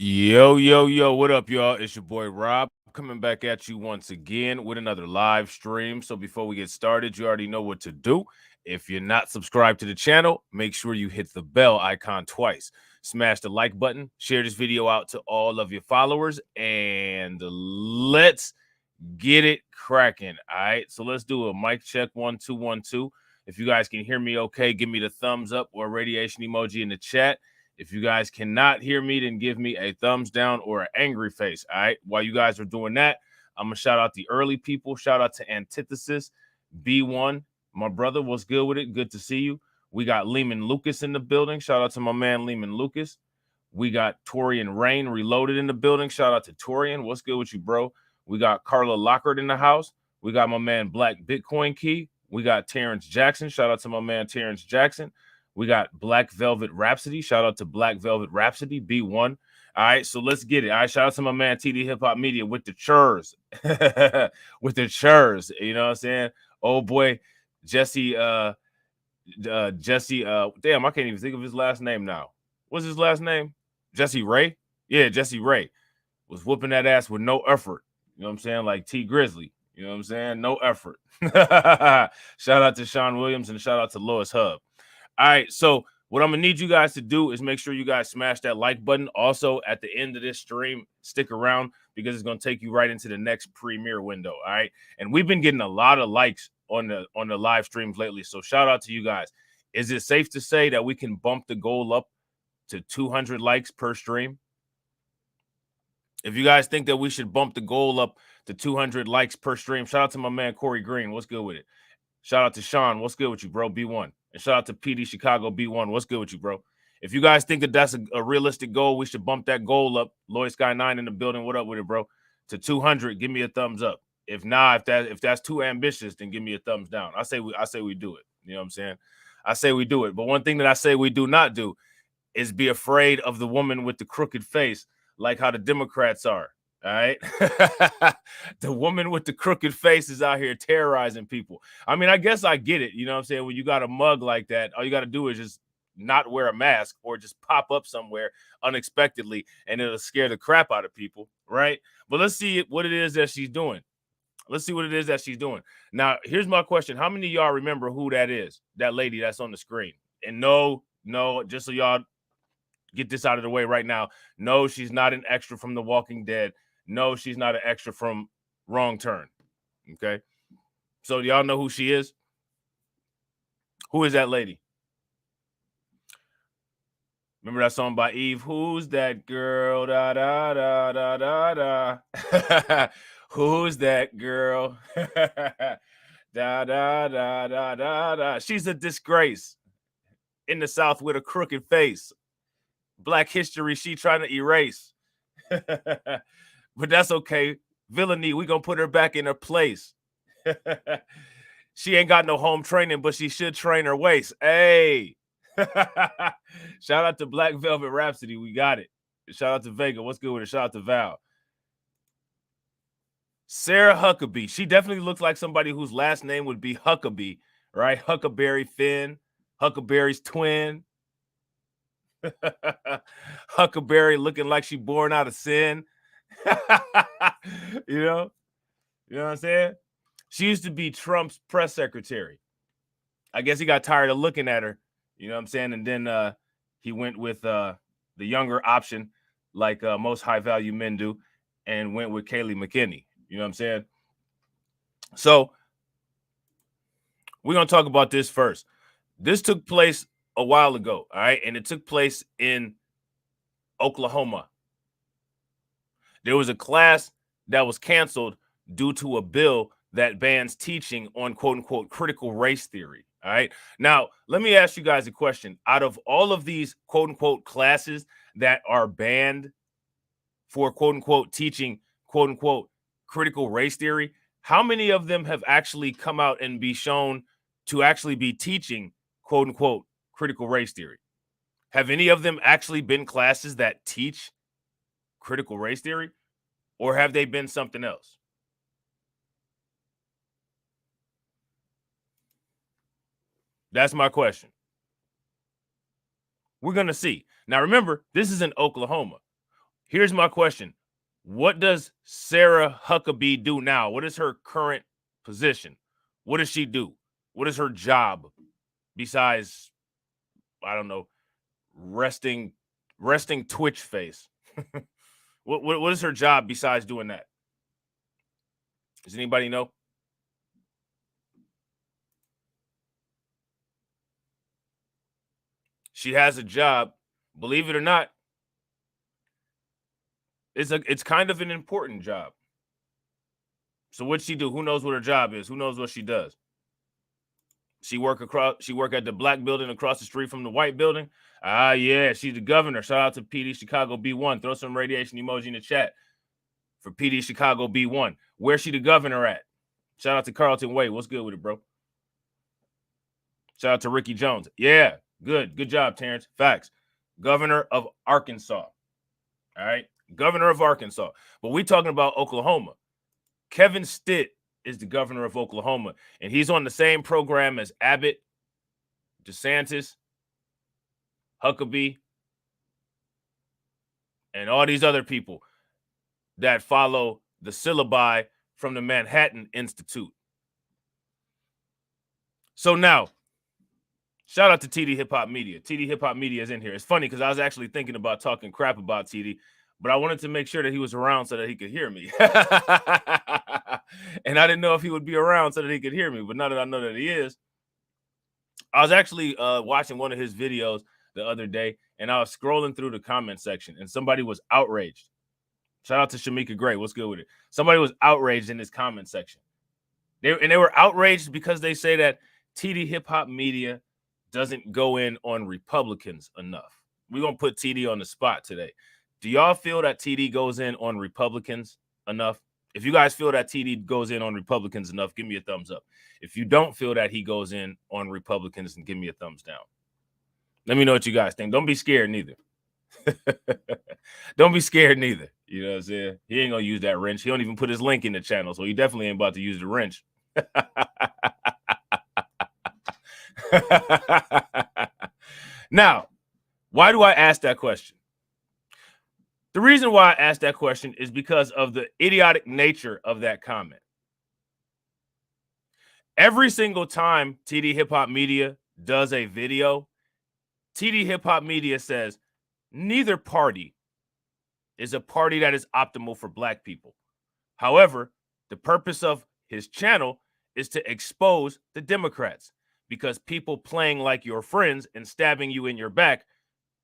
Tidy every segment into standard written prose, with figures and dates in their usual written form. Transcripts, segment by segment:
Yo, yo, yo, what up, y'all? It's your boy Rob coming back at you once again with another live stream. So before we get started, you already know what to do. If you're not subscribed to the channel, make sure you hit the bell icon twice. Smash the like button, share this video out to all of your followers, and let's get it cracking. All right, so let's do a mic check 1 2 1 2. If you guys can hear me okay, give me the thumbs up or radiation emoji in the chat. If you guys cannot hear me, then give me a thumbs down or an angry face. All right. While you guys are doing that, I'm going to shout out the early people. Shout out to Antithesis, B1. My brother, what's good with it? Good to see you. We got Lehman Lucas in the building. Shout out to my man, Lehman Lucas. We got Torian Rain Reloaded in the building. Shout out to Torian. What's good with you, bro? We got Carla Lockhart in the house. We got my man, Black Bitcoin Key. We got Terrence Jackson. Shout out to my man, Terrence Jackson. We got Black Velvet Rhapsody. Shout out to Black Velvet Rhapsody, B1. All right, so let's get it. All right, shout out to my man TD Hip Hop Media with the churs. With the churs. You know what I'm saying? Oh boy, Jesse, damn, I can't even think of his last name now. What's his last name? Jesse Ray? Yeah, Jesse Ray was whooping that ass with no effort. You know what I'm saying? Like T Grizzly. You know what I'm saying? No effort. Shout out to Sean Williams and shout out to Lois Hub. All right, so what I'm gonna need you guys to do is make sure you guys smash that like button. Also, at the end of this stream, stick around because it's gonna take you right into the next premiere window. All right, and we've been getting a lot of likes on the live streams lately. So shout out to you guys. Is it safe to say that we can bump the goal up to 200 likes per stream? If you guys think that we should bump the goal up to 200 likes per stream, shout out to my man Corey Green. What's good with it? Shout out to Sean. What's good with you, bro? B1. And shout out to PD Chicago B1. What's good with you, bro? If you guys think that that's a realistic goal, we should bump that goal up. Lloyd Sky 9 in the building. What up with it, bro? To 200. Give me a thumbs up. If not, if that's too ambitious, then give me a thumbs down. I say we do it. You know what I'm saying? I say we do it. But one thing that I say we do not do is be afraid of the woman with the crooked face, like how the Democrats are. All right. The woman with the crooked face is out here terrorizing people. I mean, I guess I get it. You know what I'm saying? When you got a mug like that, all you got to do is just not wear a mask or just pop up somewhere unexpectedly and it'll scare the crap out of people. Right. But let's see what it is that she's doing. Let's see what it is that she's doing. Now, here's my question. How many of y'all remember who that is? That lady that's on the screen. And no, just so y'all get this out of the way right now. No, she's not an extra from The Walking Dead. No, she's not an extra from Wrong Turn. Okay. So do y'all know who she is? Who is that lady? Remember that song by Eve? Who's that girl? Da da da da da da. Who's that girl? Da da da da da da. She's a disgrace in the South with a crooked face. Black history she trying to erase. But that's okay. Villainy, we gonna put her back in her place. She ain't got no home training, but she should train her waist. Hey. Shout out to Black Velvet Rhapsody. We got it. Shout out to Vega. What's good with it? Shout out to Val. Sarah Huckabee. She definitely looks like somebody whose last name would be Huckabee, right? Huckleberry Finn, Huckleberry's twin. Huckleberry looking like she born out of sin. You know what I'm saying? She used to be Trump's press secretary. I guess he got tired of looking at her, you know what I'm saying? And then he went with the younger option, like most high value men do, and went with Kayleigh McKinney. You know what I'm saying? So we're going to talk about this first. This took place a while ago, all right? And it took place in Oklahoma. There was a class that was canceled due to a bill that bans teaching on quote unquote critical race theory. All right. Now, let me ask you guys a question. Out of all of these quote unquote classes that are banned for quote unquote teaching quote unquote critical race theory, how many of them have actually come out and be shown to actually be teaching quote unquote critical race theory? Have any of them actually been classes that teach critical race theory, or have they been something else? That's my question. We're going to see. Now, remember, this is in Oklahoma. Here's my question. What does Sarah Huckabee do now? What is her current position? What does she do? What is her job besides, I don't know, resting Twitch face? What is her job besides doing that? Does anybody know? She has a job, believe it or not. It's kind of an important job. So what'd she do? Who knows what her job is? Who knows what she does? She work at the black building across the street from the white building. Yeah, she's the governor. Shout out to PD Chicago B1. Throw some radiation emoji in the chat for PD Chicago B1. Where's she the governor at? Shout out to Carlton Way. What's good with it, bro? Shout out to Ricky Jones. Yeah, good job, Terrence. Facts. Governor of Arkansas. All right, governor of Arkansas. But we talking about Oklahoma. Kevin Stitt is the governor of Oklahoma, and he's on the same program as Abbott, DeSantis, Huckabee, and all these other people that follow the syllabi from the Manhattan Institute. So now, shout out to TD Hip Hop Media. TD Hip Hop Media is in here. It's funny because I was actually thinking about talking crap about TD, but I wanted to make sure that he was around so that he could hear me. And I didn't know if he would be around so that he could hear me, but now that I know that he is, I was actually watching one of his videos the other day, and I was scrolling through the comment section, and somebody was outraged. Shout out to Shamika Gray. What's good with it? Somebody was outraged in his comment section. They were outraged because they say that TD Hip Hop Media doesn't go in on Republicans enough. We're going to put TD on the spot today. Do y'all feel that TD goes in on Republicans enough? If you guys feel that TD goes in on Republicans enough, give me a thumbs up. If you don't feel that he goes in on Republicans, then give me a thumbs down. Let me know what you guys think. Don't be scared neither. Don't be scared neither. You know what I'm saying? He ain't going to use that wrench. He don't even put his link in the channel, so he definitely ain't about to use the wrench. Now, why do I ask that question? The reason why I asked that question is because of the idiotic nature of that comment. Every single time TD Hip Hop Media does a video, TD Hip Hop Media says neither party is a party that is optimal for black people. However, the purpose of his channel is to expose the Democrats, because people playing like your friends and stabbing you in your back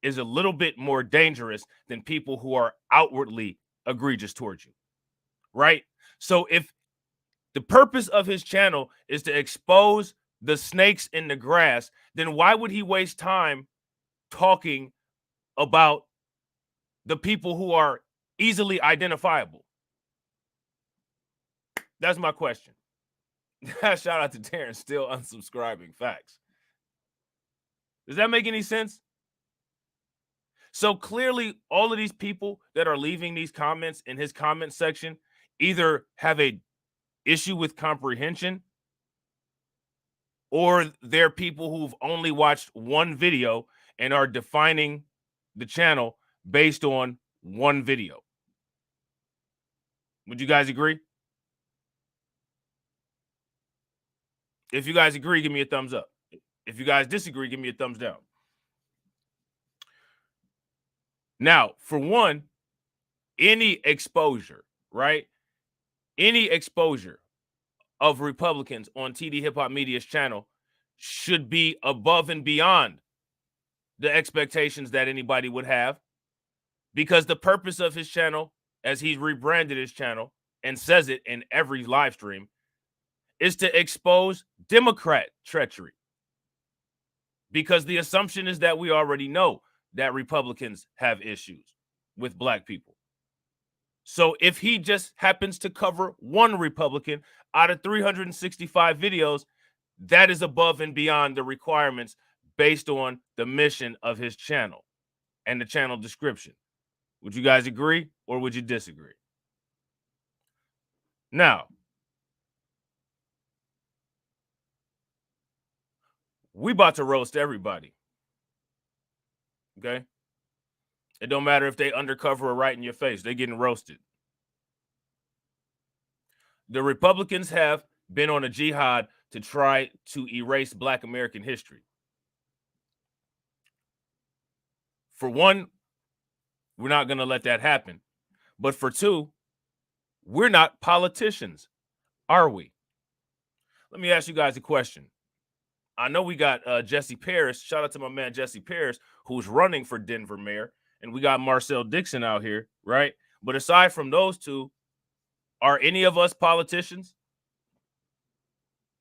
is a little bit more dangerous than people who are outwardly egregious towards you, right? So if the purpose of his channel is to expose the snakes in the grass, then why would he waste time talking about the people who are easily identifiable? That's my question. Shout out to Terrence, still unsubscribing. Facts. Does that make any sense? So clearly, all of these people that are leaving these comments in his comment section either have a issue with comprehension, or they're people who've only watched one video and are defining the channel based on one video. Would you guys agree? If you guys agree, give me a thumbs up. If you guys disagree, give me a thumbs down. Now, for one, any exposure, right? Any exposure of Republicans on TD Hip Hop Media's channel should be above and beyond the expectations that anybody would have, because the purpose of his channel, as he's rebranded his channel and says it in every live stream, is to expose Democrat treachery. Because the assumption is that we already know that Republicans have issues with black people. So if he just happens to cover one Republican out of 365 videos, that is above and beyond the requirements based on the mission of his channel and the channel description. Would you guys agree, or would you disagree? Now, we about to roast everybody. Okay? It don't matter if they undercover or right in your face. They're getting roasted. The Republicans have been on a jihad to try to erase Black American history. For one, we're not going to let that happen. But for two, we're not politicians, are we? Let me ask you guys a question. I know we got Jesse Parrish. Shout out to my man Jesse Parrish, who's running for Denver mayor. And we got Marcel Dixon out here, right? But aside from those two, are any of us politicians?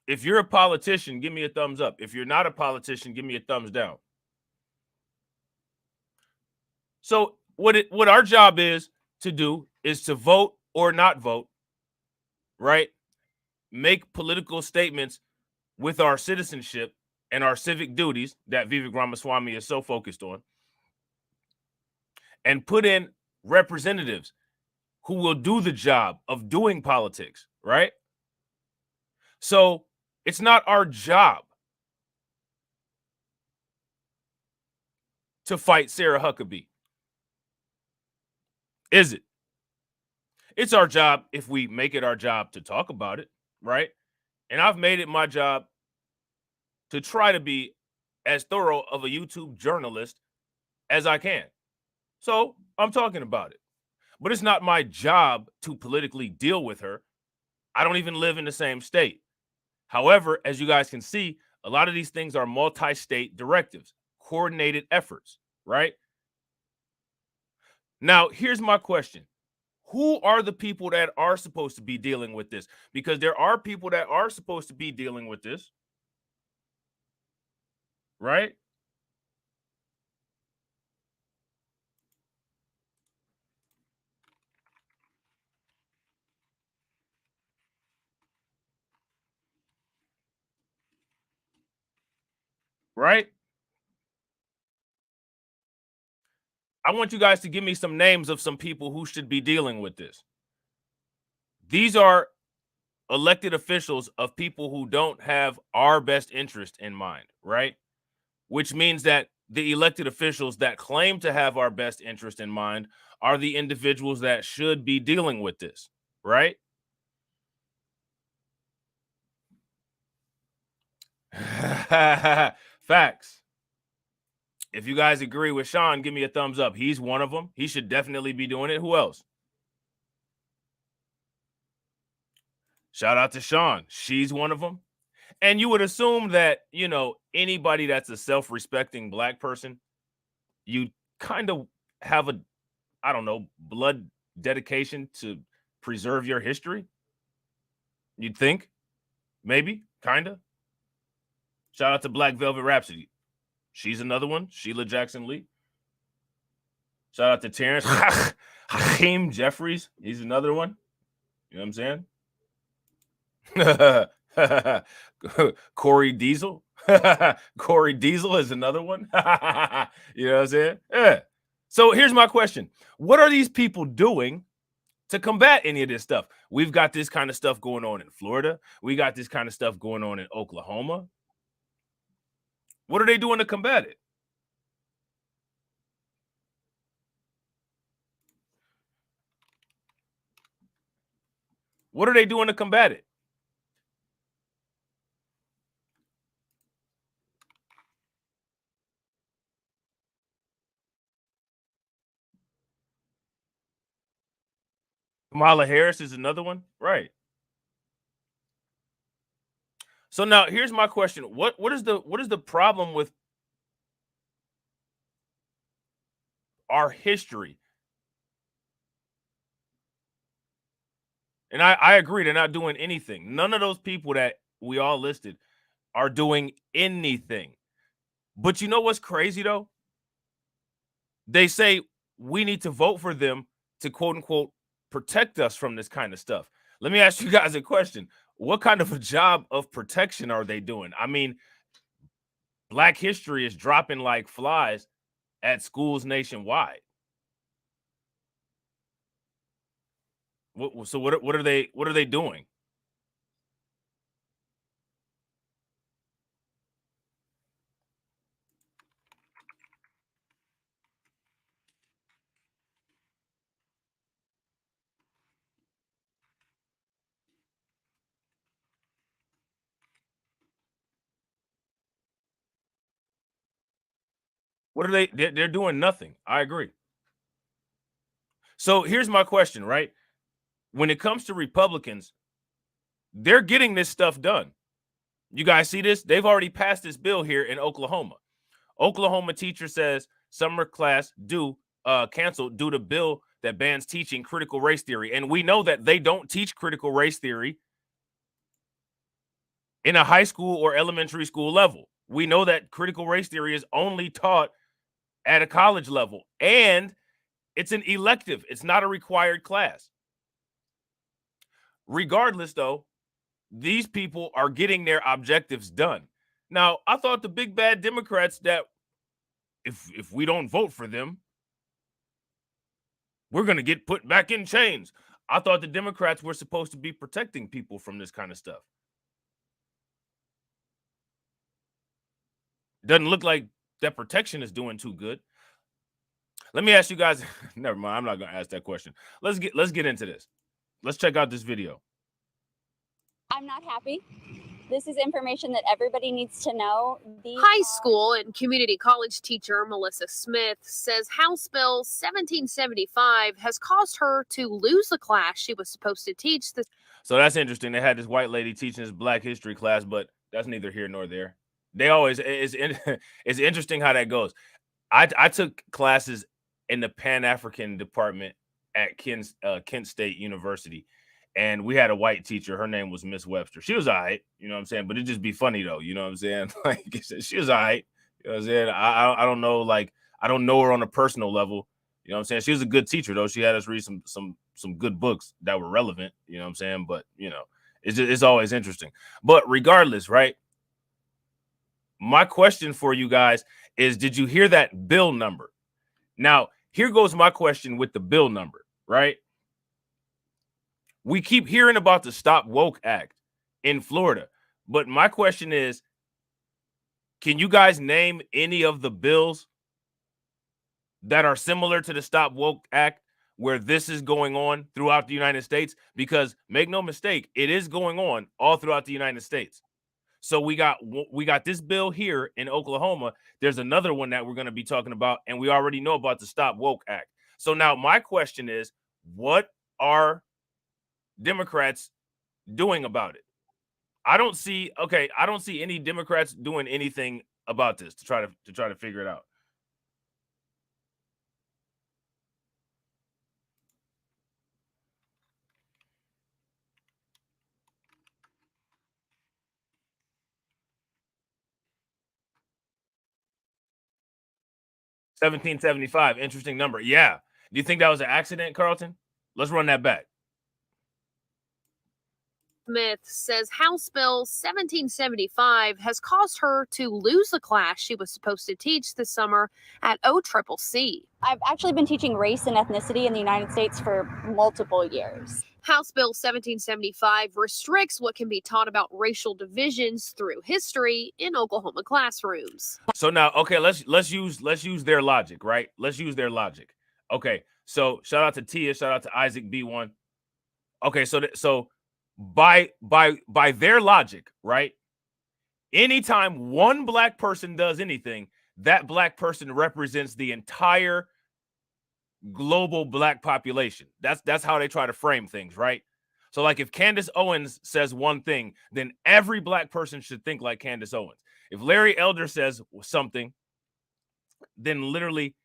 If you're a politician, give me a thumbs up. If you're not a politician, give me a thumbs down. So what our job is to do is to vote or not vote, right? Make political statements with our citizenship and our civic duties that Vivek Ramaswamy is so focused on, and put in representatives who will do the job of doing politics, right? So it's not our job to fight Sarah Huckabee, is it? It's our job if we make it our job to talk about it, right? And I've made it my job to try to be as thorough of a YouTube journalist as I can. So I'm talking about it. But it's not my job to politically deal with her. I don't even live in the same state. However, as you guys can see, a lot of these things are multi-state directives, coordinated efforts, right? Now, here's my question. Who are the people that are supposed to be dealing with this? Because there are people that are supposed to be dealing with this, right? Right? I want you guys to give me some names of some people who should be dealing with this. These are elected officials of people who don't have our best interest in mind, right? Which means that the elected officials that claim to have our best interest in mind are the individuals that should be dealing with this, right? Facts. If you guys agree with Sean, give me a thumbs up. He's one of them. He should definitely be doing it. Who else? Shout out to Sean. She's one of them. And you would assume that, anybody that's a self-respecting Black person, you kind of have a, I don't know, blood dedication to preserve your history. You'd think, maybe, kind of. Shout out to Black Velvet Rhapsody. She's another one. Sheila Jackson Lee. Shout out to Terrence Hakeem Jeffries. He's another one. You know what I'm saying? Corey Diesel. Corey Diesel is another one. You know what I'm saying? Yeah. So here's my question. What are these people doing to combat any of this stuff? We've got this kind of stuff going on in Florida. We got this kind of stuff going on in Oklahoma. What are they doing to combat it? What are they doing to combat it? Kamala Harris is another one, right? So now here's my question. What is the problem with our history? And I agree, they're not doing anything. None of those people that we all listed are doing anything. But you know what's crazy though? They say we need to vote for them to quote unquote protect us from this kind of stuff. Let me ask you guys a question. What kind of a job of protection are they doing? I mean, Black history is dropping like flies at schools nationwide. So what are they doing? What are they? They're doing nothing. I agree. So here's my question, right? When it comes to Republicans, they're getting this stuff done. You guys see this? They've already passed this bill here in Oklahoma. Oklahoma teacher says summer class canceled due to bill that bans teaching critical race theory. And we know that they don't teach critical race theory in a high school or elementary school level. We know that critical race theory is only taught at a college level, and it's an elective. It's not a required class. Regardless, though, these people are getting their objectives done. Now, I thought the big bad Democrats that if we don't vote for them, we're going to get put back in chains. I thought the Democrats were supposed to be protecting people from this kind of stuff. Doesn't look like that protection is doing too good. Let me ask you guys. Never mind. I'm not going to ask that question. Let's get into this. Let's check out this video. I'm not happy. This is information that everybody needs to know. High school and community college teacher Melissa Smith says House Bill 1775 has caused her to lose the class she was supposed to teach. So that's interesting. They had this white lady teaching this Black history class, but that's neither here nor there. They always it's interesting how that goes. I took classes in the Pan-African department at Kent State University. And we had a white teacher. Her name was Miss Webster. She was all right, you know what I'm saying? But it'd just be funny, though, you know what I'm saying? Like, she was all right. You know what I'm saying? I don't know, like, I don't know her on a personal level. You know what I'm saying? She was a good teacher, though. She had us read some good books that were relevant, you know what I'm saying? But, you know, it's always interesting. But regardless, right? My question for you guys is, did you hear that bill number? Now, here goes my question with the bill number, right? We keep hearing about the Stop Woke Act in Florida, but my question is, can you guys name any of the bills that are similar to the Stop Woke Act where this is going on throughout the United States? Because make no mistake, it is going on all throughout the United States. So we got this bill here in Oklahoma. There's another one that we're going to be talking about, and we already know about the Stop Woke Act. So now my question is, what are Democrats doing about it? I don't see any Democrats doing anything about this to try to figure it out. $17.75, interesting number. Yeah. Do you think that was an accident, Carlton? Let's run that back. Smith says House Bill 1775 has caused her to lose the class she was supposed to teach this summer at OCCC. I've actually been teaching race and ethnicity in the United States for multiple years. House Bill 1775 restricts what can be taught about racial divisions through history in Oklahoma classrooms. So now, okay, let's use their logic, right? Let's use their logic. Okay, so shout out to Tia, shout out to Isaac B1. Okay, so by their logic, right? Anytime one Black person does anything, that Black person represents the entire global Black population. That's how they try to frame things, right? So like if Candace Owens says one thing, then every Black person should think like Candace Owens. If Larry Elder says something, then literally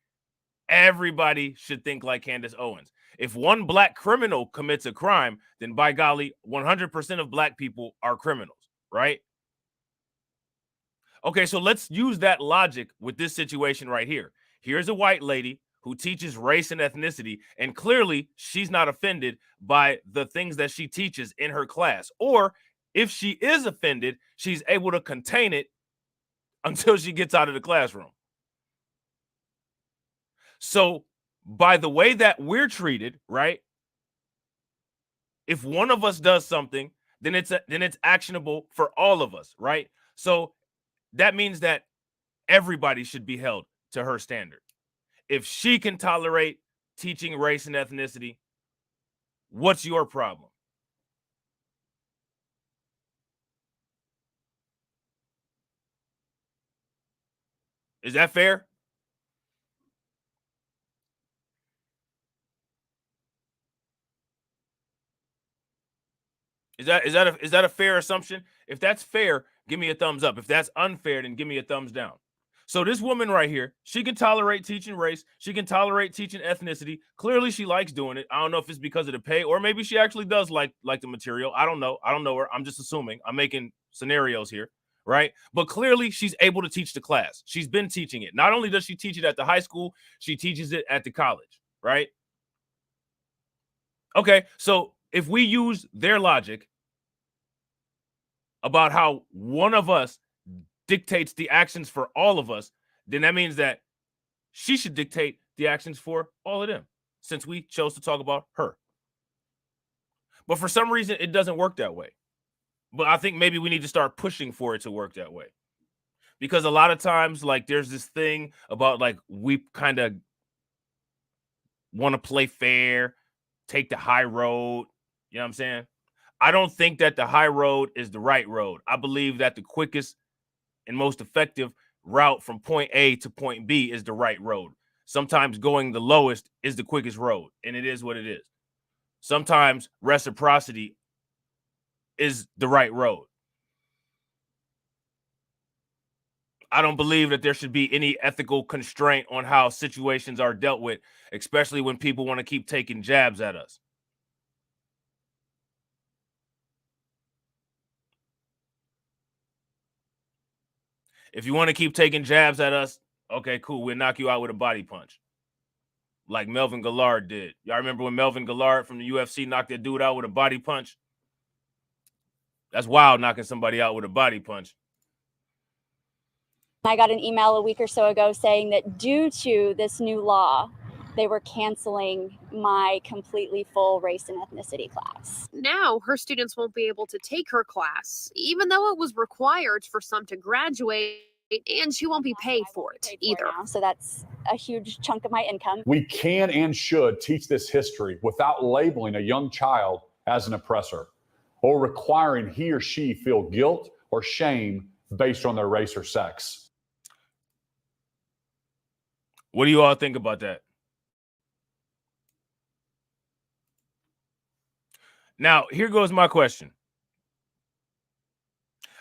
everybody should think like Candace Owens. If one Black criminal commits a crime, then by golly, 100% of Black people are criminals, right? Okay, so let's use that logic with this situation right here. Here's a white lady who teaches race and ethnicity, and clearly she's not offended by the things that she teaches in her class. Or if she is offended, she's able to contain it until she gets out of the classroom. So by the way that we're treated, right? If one of us does something, then it's actionable for all of us, right? So that means that everybody should be held to her standard. If she can tolerate teaching race and ethnicity, what's your problem? Is that fair? Is that a fair assumption? If that's fair, give me a thumbs up. If that's unfair, then give me a thumbs down. So this woman right here, she can tolerate teaching race. She can tolerate teaching ethnicity. Clearly, she likes doing it. I don't know if it's because of the pay, or maybe she actually does like the material. I don't know. I don't know her. I'm just assuming. I'm making scenarios here, right? But clearly, she's able to teach the class. She's been teaching it. Not only does she teach it at the high school, she teaches it at the college, right? Okay, so if we use their logic about how one of us dictates the actions for all of us, then that means that she should dictate the actions for all of them, since we chose to talk about her. But for some reason, it doesn't work that way. But I think maybe we need to start pushing for it to work that way. Because a lot of times, like, there's this thing about, like, we kind of want to play fair, take the high road. You know what I'm saying? I don't think that the high road is the right road. I believe that the quickest and most effective route from point A to point B is the right road. Sometimes going the lowest is the quickest road, and it is what it is. Sometimes reciprocity is the right road. I don't believe that there should be any ethical constraint on how situations are dealt with, especially when people want to keep taking jabs at us. If you want to keep taking jabs at us, okay, cool. We'll knock you out with a body punch, like Melvin Gillard did. Y'all remember when Melvin Gillard from the UFC knocked that dude out with a body punch? That's wild, knocking somebody out with a body punch. I got an email a week or so ago saying that due to this new law, they were canceling my completely full race and ethnicity class. Now her students won't be able to take her class, even though it was required for some to graduate, and she won't be paid for it either. So that's a huge chunk of my income. We can and should teach this history without labeling a young child as an oppressor or requiring he or she feel guilt or shame based on their race or sex. What do you all think about that? Now, here goes my question.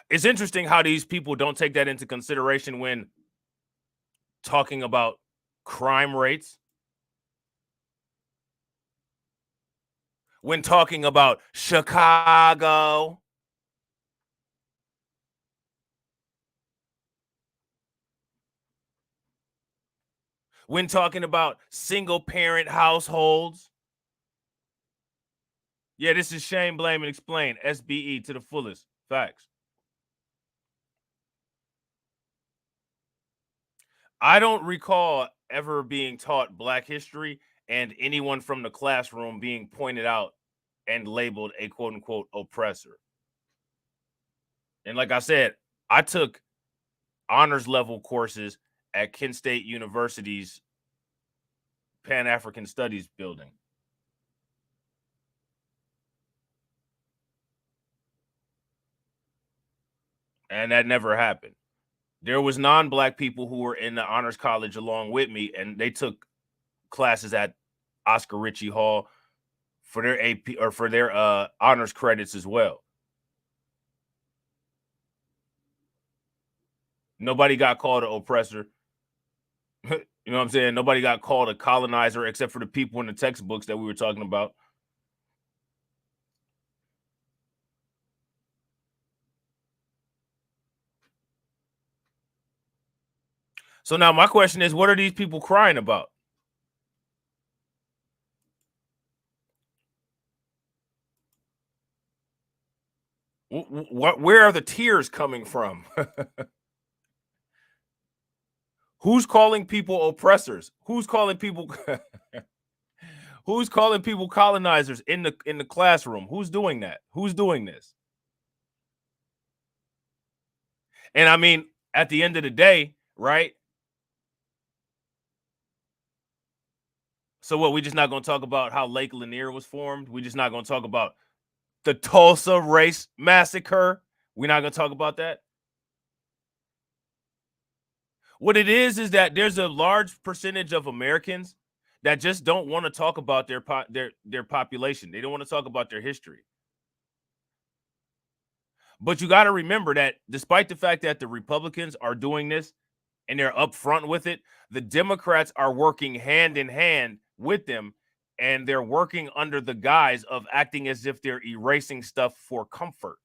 It's interesting how these people don't take that into consideration when talking about crime rates, when talking about Chicago, when talking about single-parent households. Yeah, this is shame, blame, and explain. SBE to the fullest. Facts. I don't recall ever being taught Black history and anyone from the classroom being pointed out and labeled a quote-unquote oppressor. And like I said, I took honors level courses at Kent State University's Pan-African Studies building. And that never happened. There was non-Black people who were in the honors college along with me, and they took classes at Oscar Ritchie Hall for their AP or for their honors credits as well. Nobody got called an oppressor. You know what I'm saying? Nobody got called a colonizer except for the people in the textbooks that we were talking about. So now my question is, what are these people crying about? Where are the tears coming from? Who's calling people oppressors? Who's calling people who's calling people colonizers in the classroom? Who's doing that? Who's doing this? And I mean, at the end of the day, right? So what, we just not going to talk about how Lake Lanier was formed? We just not going to talk about the Tulsa race massacre? We're not going to talk about that? What it is that there's a large percentage of Americans that just don't want to talk about their population. They don't want to talk about their history. But you got to remember that despite the fact that the Republicans are doing this and they're upfront with it, the Democrats are working hand in hand with them, and they're working under the guise of acting as if they're erasing stuff for comfort.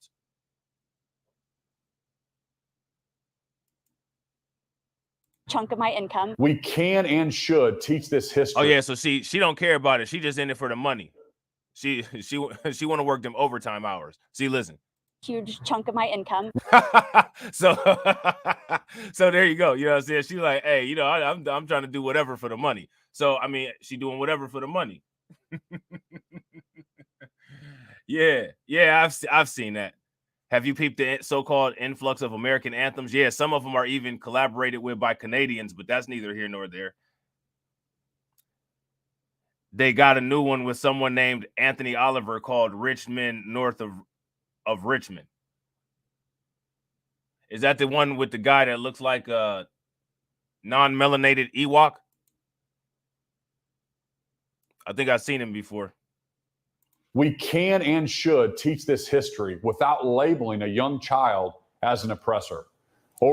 Chunk of my income. We can and should teach this history. Oh yeah, so she don't care about it. She just in it for the money. She want to work them overtime hours. See, listen. Huge chunk of my income. so so there you go. You know what I'm saying? She's like, hey, you know, I'm trying to do whatever for the money. So I mean, she doing whatever for the money. yeah, I've seen that. Have you peeped the so-called influx of American anthems? Yeah, some of them are even collaborated with by Canadians, but that's neither here nor there. They got a new one with someone named Anthony Oliver called Rich Men North of Richmond. Is that the one with the guy that looks like a non-melanated Ewok? I think I've seen him before. We can and should teach this history without labeling a young child as an oppressor.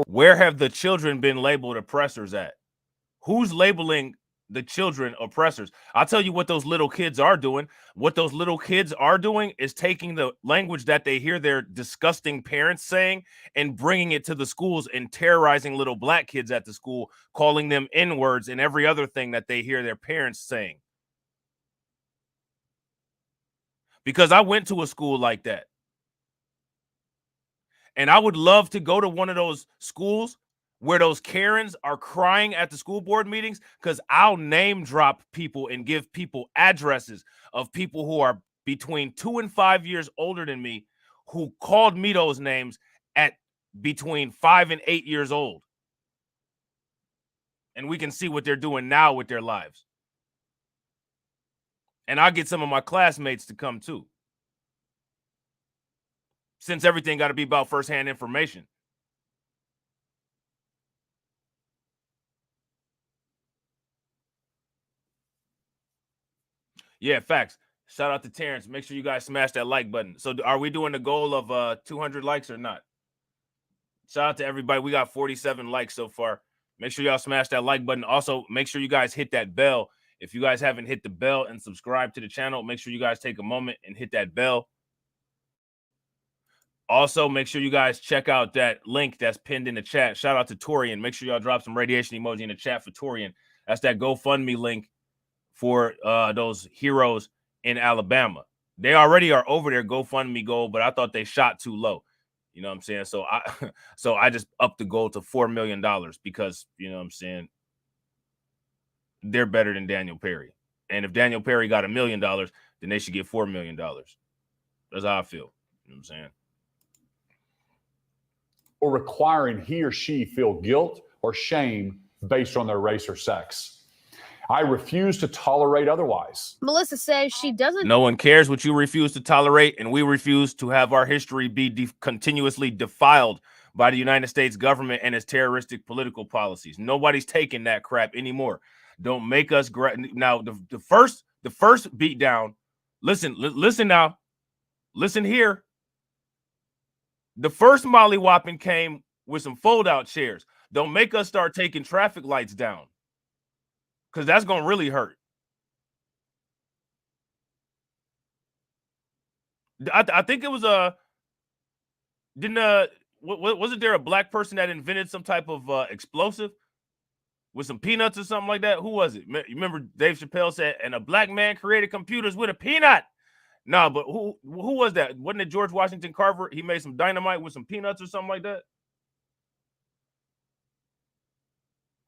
Where have the children been labeled oppressors at? Who's labeling the children oppressors? I'll tell you what those little kids are doing. What those little kids are doing is taking the language that they hear their disgusting parents saying and bringing it to the schools and terrorizing little black kids at the school, calling them N-words and every other thing that they hear their parents saying. Because I went to a school like that. And I would love to go to one of those schools where those Karens are crying at the school board meetings, because I'll name drop people and give people addresses of people who are between 2 and 5 years older than me who called me those names at between 5 and 8 years old. And we can see what they're doing now with their lives. And I'll get some of my classmates to come too, since everything got to be about firsthand information. Yeah, facts. Shout out to Terrence. Make sure you guys smash that like button. So are we doing the goal of 200 likes or not? Shout out to everybody. We got 47 likes so far. Make sure y'all smash that like button. Also, make sure you guys hit that bell. If you guys haven't hit the bell and subscribe to the channel, make sure you guys take a moment and hit that bell. Also, make sure you guys check out that link that's pinned in the chat. Shout out to Torian. Make sure y'all drop some radiation emoji in the chat for Torian. That's that GoFundMe link for those heroes in Alabama. They already are over their GoFundMe goal, but I thought they shot too low. You know what I'm saying? So I just upped the goal to $4 million because, you know what I'm saying, they're better than Daniel Perry. And if Daniel Perry got $1 million, then they should get $4 million. That's how I feel. You know what I'm saying? Or requiring he or she feel guilt or shame based on their race or sex. I refuse to tolerate otherwise. Melissa says she doesn't. No one cares what you refuse to tolerate, and we refuse to have our history be continuously defiled by the United States government and its terroristic political policies. Nobody's taking that crap anymore. Don't make us now. The first beat down. Listen now. Listen here. The first mollywhopping came with some fold-out chairs. Don't make us start taking traffic lights down, because that's going to really hurt. I think it was wasn't there a black person that invented some type of explosive with some peanuts or something like that? Who was it? You remember Dave Chappelle said, and a black man created computers with a peanut. No, but who was that? Wasn't it George Washington Carver? He made some dynamite with some peanuts or something like that.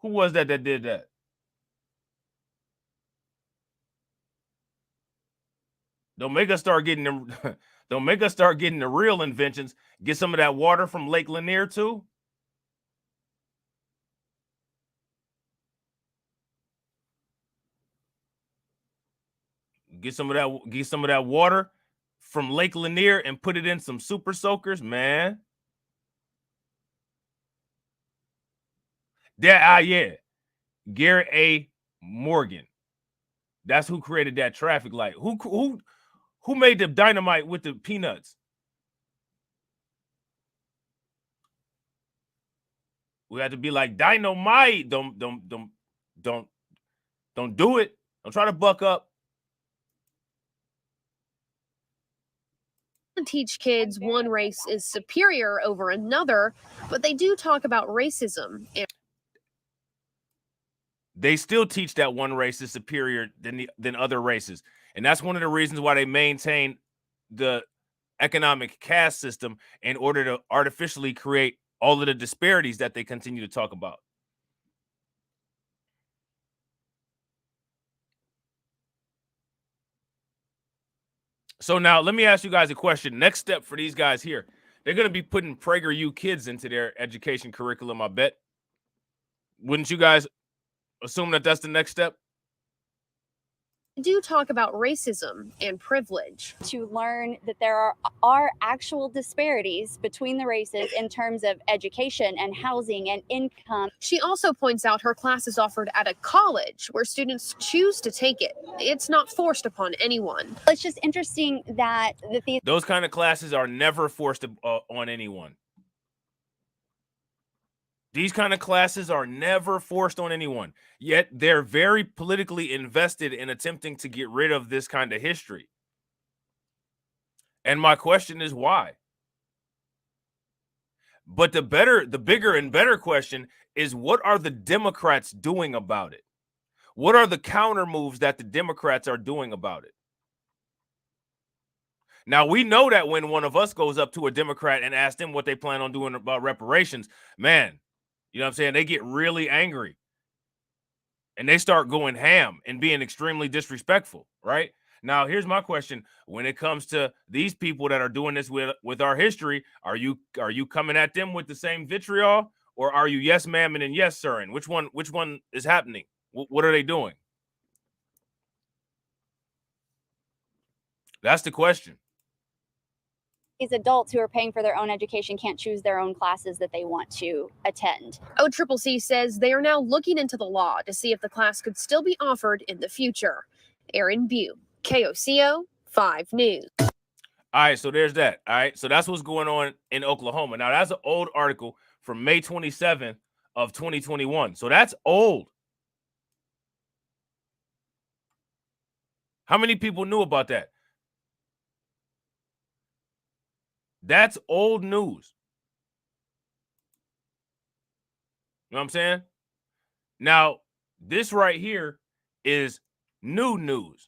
Who was that did that? Don't make us start getting them. Don't make us start getting the real inventions. Get some of that water from Lake Lanier too. Get some of that water from Lake Lanier and put it in some super soakers, man. Yeah. Garrett A. Morgan. That's who created that traffic light. Who made the dynamite with the peanuts? We had to be like dynamite. Don't do it. Don't try to buck up. Teach kids one race is superior over another, but they do talk about racism. They still teach that one race is superior than other races. And that's one of the reasons why they maintain the economic caste system in order to artificially create all of the disparities that they continue to talk about. So now let me ask you guys a question. Next step for these guys here, they're going to be putting PragerU kids into their education curriculum, I bet. Wouldn't you guys assume that that's the next step? Do talk about racism and privilege. To learn that there are actual disparities between the races in terms of education and housing and income. She also points out her class is offered at a college where students choose to take it. It's not forced upon anyone. It's just interesting that those kind of classes are never forced on anyone. These kind of classes are never forced on anyone, yet they're very politically invested in attempting to get rid of this kind of history. And my question is why? But the bigger and better question is, what are the Democrats doing about it? What are the counter moves that the Democrats are doing about it? Now, we know that when one of us goes up to a Democrat and asks them what they plan on doing about reparations, man, you know what I'm saying? They get really angry and they start going ham and being extremely disrespectful, right? Now, here's my question. When it comes to these people that are doing this with our history, are you coming at them with the same vitriol, or are you yes ma'am and yes sir? And which one is happening? What are they doing? That's the question. These adults who are paying for their own education can't choose their own classes that they want to attend. OCCC says they are now looking into the law to see if the class could still be offered in the future. Erin Bew, KOCO 5 News. All right, so there's that. All right, so that's what's going on in Oklahoma. Now, that's an old article from May 27th of 2021. So that's old. How many people knew about that? That's old news. You know what I'm saying? Now, this right here is new news.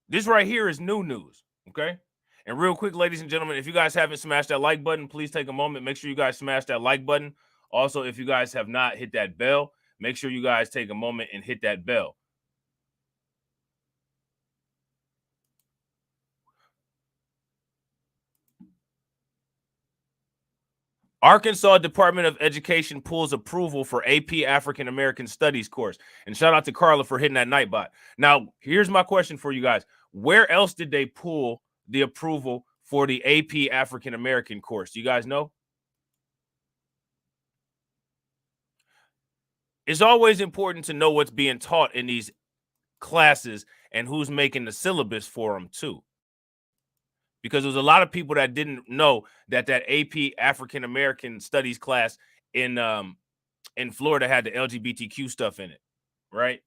This right here is new news, okay? And real quick, ladies and gentlemen, if you guys haven't smashed that like button, please take a moment. Make sure you guys smash that like button. Also, if you guys have not hit that bell, make sure you guys take a moment and hit that bell. Arkansas Department of Education pulls approval for AP African American Studies course. And shout out to Carla for hitting that Nightbot. Now, here's my question for you guys. Where else did they pull the approval for the AP African American course? Do you guys know? It's always important to know what's being taught in these classes and who's making the syllabus for them too. Because there's a lot of people that didn't know that AP African American Studies class in Florida had the LGBTQ stuff in it, right?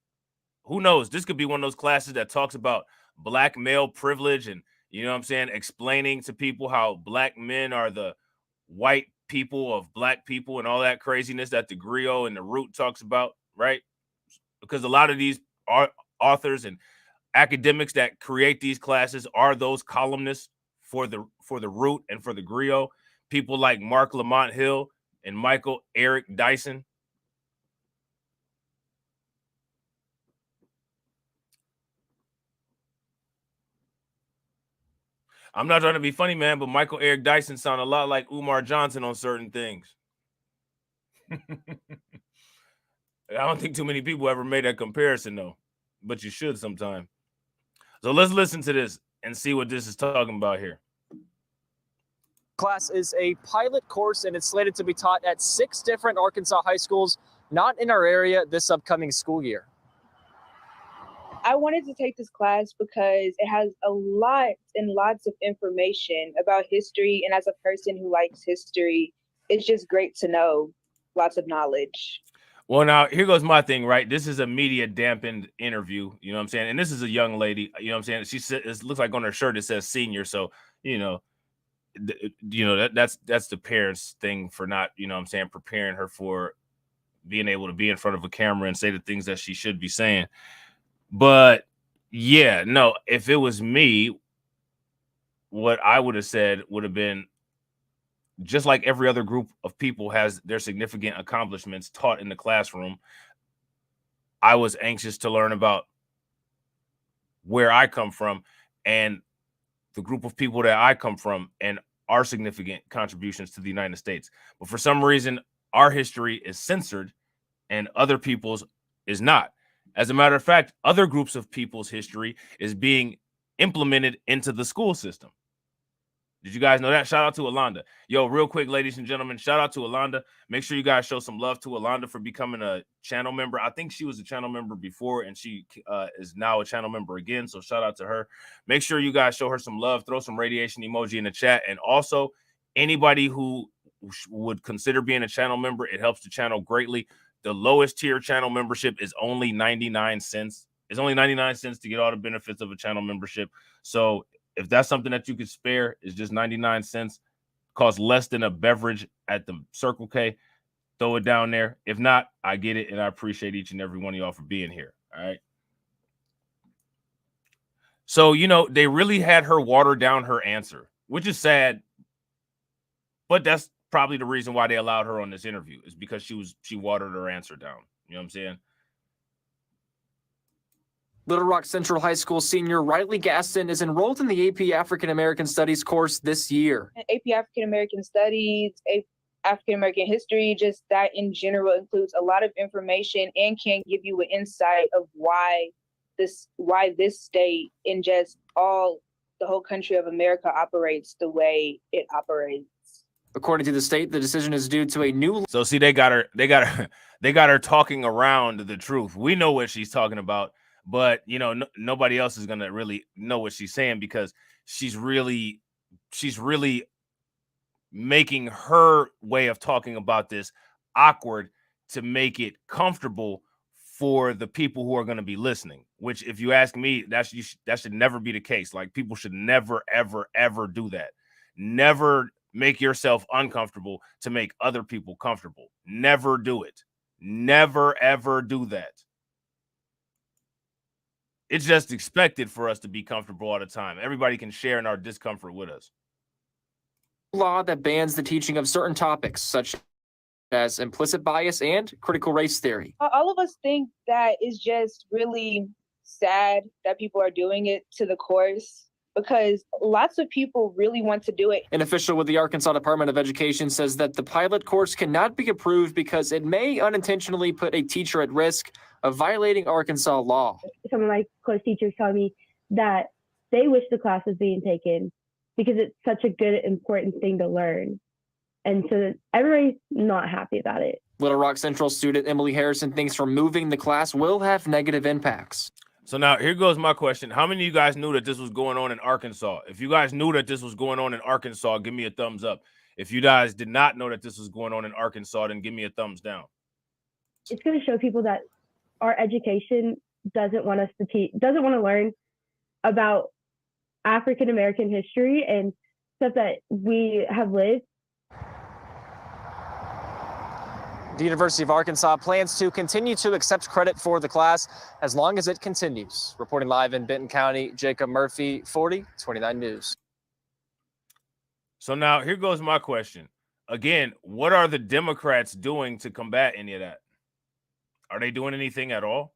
Who knows? This could be one of those classes that talks about black male privilege and, you know what I'm saying, explaining to people how black men are the white people of black people and all that craziness that the griot and the root talks about, right? Because a lot of these authors and academics that create these classes are those columnists for the root and for the griot, people like Mark Lamont Hill and Michael Eric Dyson. I'm not trying to be funny, man, but Michael Eric Dyson sound a lot like Umar Johnson on certain things. I don't think too many people ever made that comparison, though, but you should sometime. So let's listen to this and see what this is talking about here. Class is a pilot course, and it's slated to be taught at 6 different Arkansas high schools, not in our area this upcoming school year. I wanted to take this class because it has a lot and lots of information about history, and as a person who likes history, it's just great to know lots of knowledge. Well, now here goes my thing, right? This is a media dampened interview, you know what I'm saying? And this is a young lady, you know what I'm saying? She said it looks like on her shirt it says senior, so that's the parents' thing for not, you know what I'm saying, preparing her for being able to be in front of a camera and say the things that she should be saying. But yeah, no, if it was me, what I would have said would have been, just like every other group of people has their significant accomplishments taught in the classroom, I was anxious to learn about where I come from and the group of people that I come from and our significant contributions to the United States. But for some reason, our history is censored and other people's is not. As a matter of fact, other groups of people's history is being implemented into the school system. Did you guys know that? Shout out to Alonda. Yo, real quick, ladies and gentlemen, shout out to Alonda. Make sure you guys show some love to Alonda for becoming a channel member. I think she was a channel member before, and she is now a channel member again. So shout out to her. Make sure you guys show her some love. Throw some radiation emoji in the chat. And also, anybody who would consider being a channel member, it helps the channel greatly. The lowest tier channel membership is only 99 cents. It's only 99 cents to get all the benefits of a channel membership. So if that's something that you could spare, it's just 99 cents. Costs less than a beverage at the Circle K. Throw it down there. If not, I get it, and I appreciate each and every one of y'all for being here. All right. So, they really had her water down her answer, which is sad. But that's probably the reason why they allowed her on this interview, is because she watered her answer down. You know what I'm saying? Little Rock Central High School senior Riley Gaston is enrolled in the AP African American Studies course this year. AP African American Studies, African American History, just that in general includes a lot of information and can give you an insight of why this state and just the whole country of America operates the way it operates. According to the state, the decision is due to a new. So see, they got her talking around the truth. We know what she's talking about. But, nobody else is going to really know what she's saying, because she's really making her way of talking about this awkward to make it comfortable for the people who are going to be listening, which, if you ask me, that should never be the case. Like, people should never, ever, ever do that. Never make yourself uncomfortable to make other people comfortable. Never do it. Never, ever do that. It's just expected for us to be comfortable all the time. Everybody can share in our discomfort with us. Law that bans the teaching of certain topics, such as implicit bias and critical race theory. All of us think that it's just really sad that people are doing it to the course, because lots of people really want to do it. An official with the Arkansas Department of Education says that the pilot course cannot be approved because it may unintentionally put a teacher at risk of violating Arkansas law. Some of my course teachers tell me that they wish the class was being taken because it's such a good, important thing to learn. And so everybody's not happy about it. Little Rock Central student Emily Harrison thinks removing the class will have negative impacts. So now here goes my question. How many of you guys knew that this was going on in Arkansas? If you guys knew that this was going on in Arkansas, give me a thumbs up. If you guys did not know that this was going on in Arkansas, then give me a thumbs down. It's going to show people that our education doesn't want us to teach, doesn't want to learn about African American history and stuff that we have lived. The University of Arkansas plans to continue to accept credit for the class as long as it continues. Reporting live in Benton County, Jacob Murphy, 4029 News. So now here goes my question. Again, what are the Democrats doing to combat any of that? Are they doing anything at all?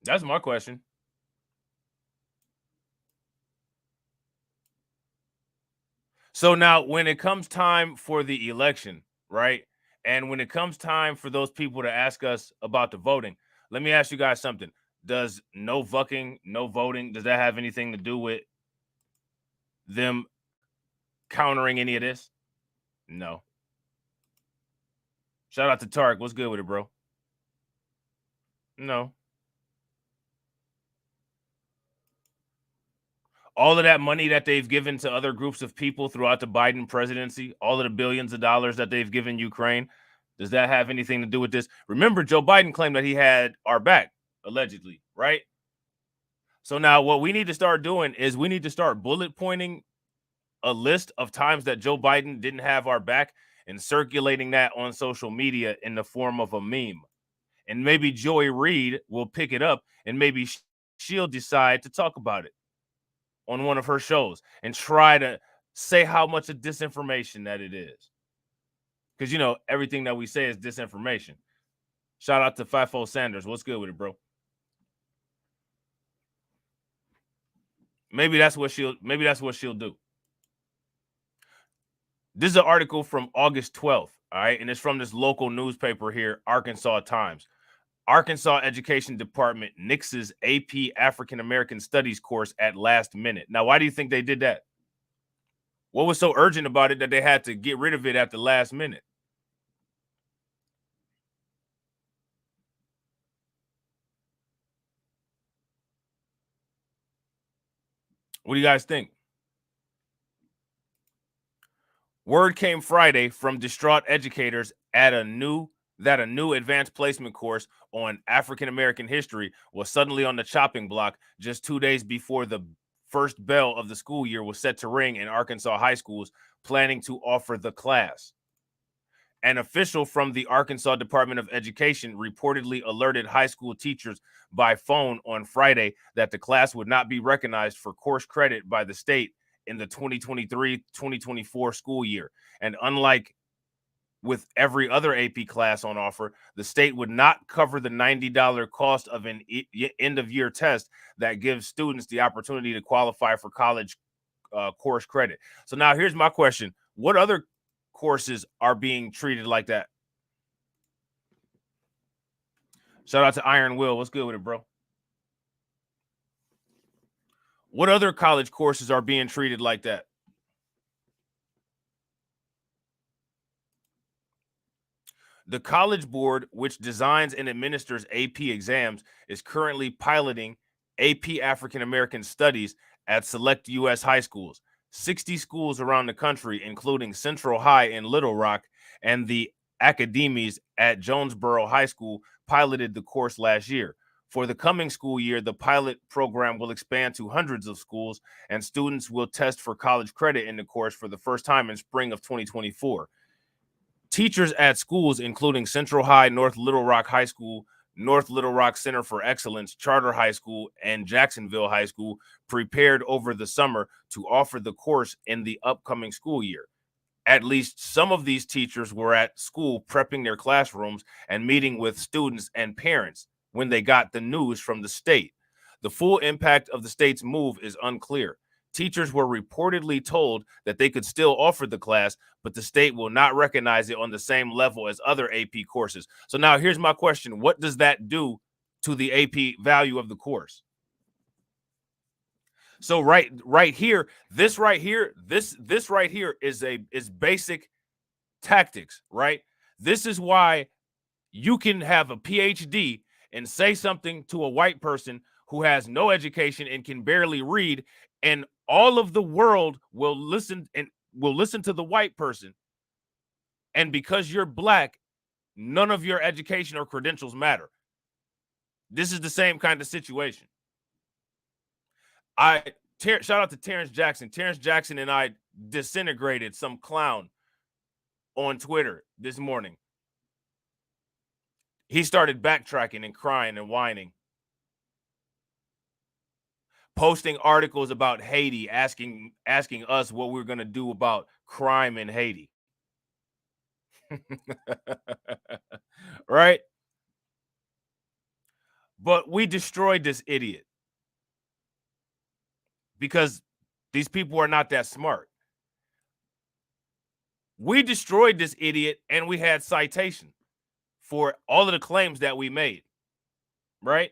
That's my question. So now when it comes time for the election, right? And when it comes time for those people to ask us about the voting, let me ask you guys something. Does no voting, does that have anything to do with them countering any of this? No. Shout out to Tark. What's good with it, bro? No. All of that money that they've given to other groups of people throughout the Biden presidency, all of the billions of dollars that they've given Ukraine, does that have anything to do with this? Remember, Joe Biden claimed that he had our back, allegedly, right? So now what we need to start doing is we need to start bullet pointing a list of times that Joe Biden didn't have our back and circulating that on social media in the form of a meme. And maybe Joy Reid will pick it up and maybe she'll decide to talk about it on one of her shows and try to say how much of disinformation that it is. Because, you know, everything that we say is disinformation. Shout out to Fifo Sanders. What's good with it, bro? Maybe that's what she'll do. This is an article from August 12th, all right? And it's from this local newspaper here, Arkansas Times. Arkansas Education Department nixes AP African American Studies course at last minute. Now, why do you think they did that? What was so urgent about it that they had to get rid of it at the last minute? What do you guys think? Word came Friday from distraught educators at a new advanced placement course on African American history was suddenly on the chopping block just 2 days before the first bell of the school year was set to ring in Arkansas high schools planning to offer the class. An official from the Arkansas Department of Education reportedly alerted high school teachers by phone on Friday that the class would not be recognized for course credit by the state in the 2023-2024 school year. And unlike with every other AP class on offer, the state would not cover the $90 cost of an end-of-year test that gives students the opportunity to qualify for college course credit. So now here's my question. What other courses are being treated like that? Shout out to Iron Will. What's good with it, bro? What other college courses are being treated like that? The College Board, which designs and administers AP exams, is currently piloting AP African American Studies at select U.S. high schools. 60 schools around the country, including Central High in Little Rock and the academies at Jonesboro High School, piloted the course last year. For the coming school year, the pilot program will expand to hundreds of schools, and students will test for college credit in the course for the first time in spring of 2024. Teachers at schools including Central High, North Little Rock High School, North Little Rock Center for Excellence, Charter High School, and Jacksonville High School prepared over the summer to offer the course in the upcoming school year. At least some of these teachers were at school prepping their classrooms and meeting with students and parents when they got the news from the state. The full impact of the state's move is unclear. Teachers were reportedly told that they could still offer the class, but the state will not recognize it on the same level as other AP courses. So now here's my question. What does that do to the AP value of the course? So right here, this right here is basic tactics, right? This is why you can have a PhD and say something to a white person who has no education and can barely read, and all of the world will listen to the white person. And because you're black, none of your education or credentials matter. This is the same kind of situation. Shout out to Terrence Jackson. Terrence Jackson and I disintegrated some clown on Twitter this morning. He started backtracking and crying and whining, posting articles about Haiti, asking us what we're going to do about crime in Haiti. Right? But we destroyed this idiot because these people are not that smart. We destroyed this idiot and we had citation for all of the claims that we made, right?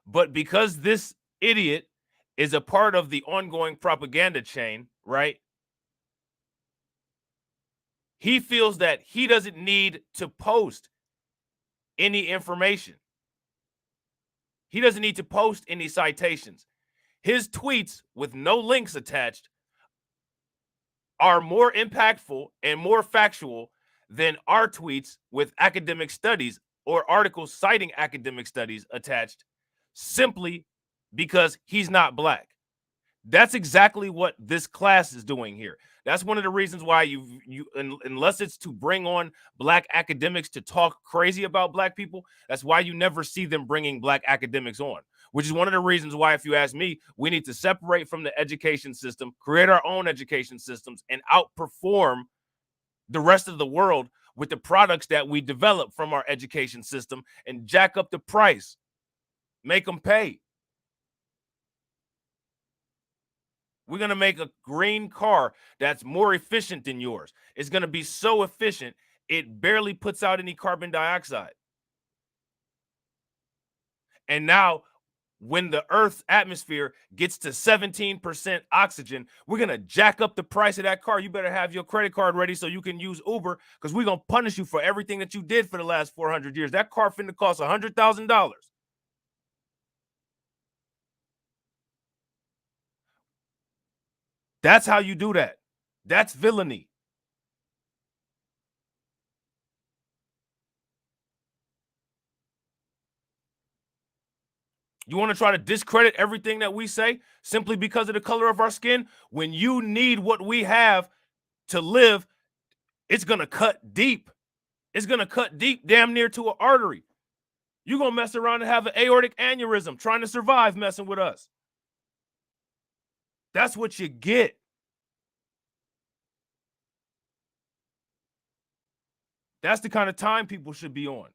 But because this idiot is a part of the ongoing propaganda chain, right? He feels that he doesn't need to post any information. He doesn't need to post any citations. his tweets with no links attached are more impactful and more factual than our tweets with academic studies or articles citing academic studies attached, simply because he's not black. That's exactly what this class is doing here. That's one of the reasons why unless it's to bring on black academics to talk crazy about black people, that's why you never see them bringing black academics on, which is one of the reasons why, if you ask me, we need to separate from the education system, create our own education systems, and outperform the rest of the world with the products that we develop from our education system and jack up the price, make them pay. We're going to make a green car that's more efficient than yours. It's going to be so efficient, it barely puts out any carbon dioxide. And now, when the Earth's atmosphere gets to 17% oxygen, we're going to jack up the price of that car. You better have your credit card ready so you can use Uber, because we're going to punish you for everything that you did for the last 400 years. That car finna cost $100,000. That's how you do that. That's villainy. You want to try to discredit everything that we say simply because of the color of our skin? When you need what we have to live, it's going to cut deep. It's going to cut deep, damn near to an artery. You're going to mess around and have an aortic aneurysm trying to survive messing with us. That's what you get. That's the kind of time people should be on.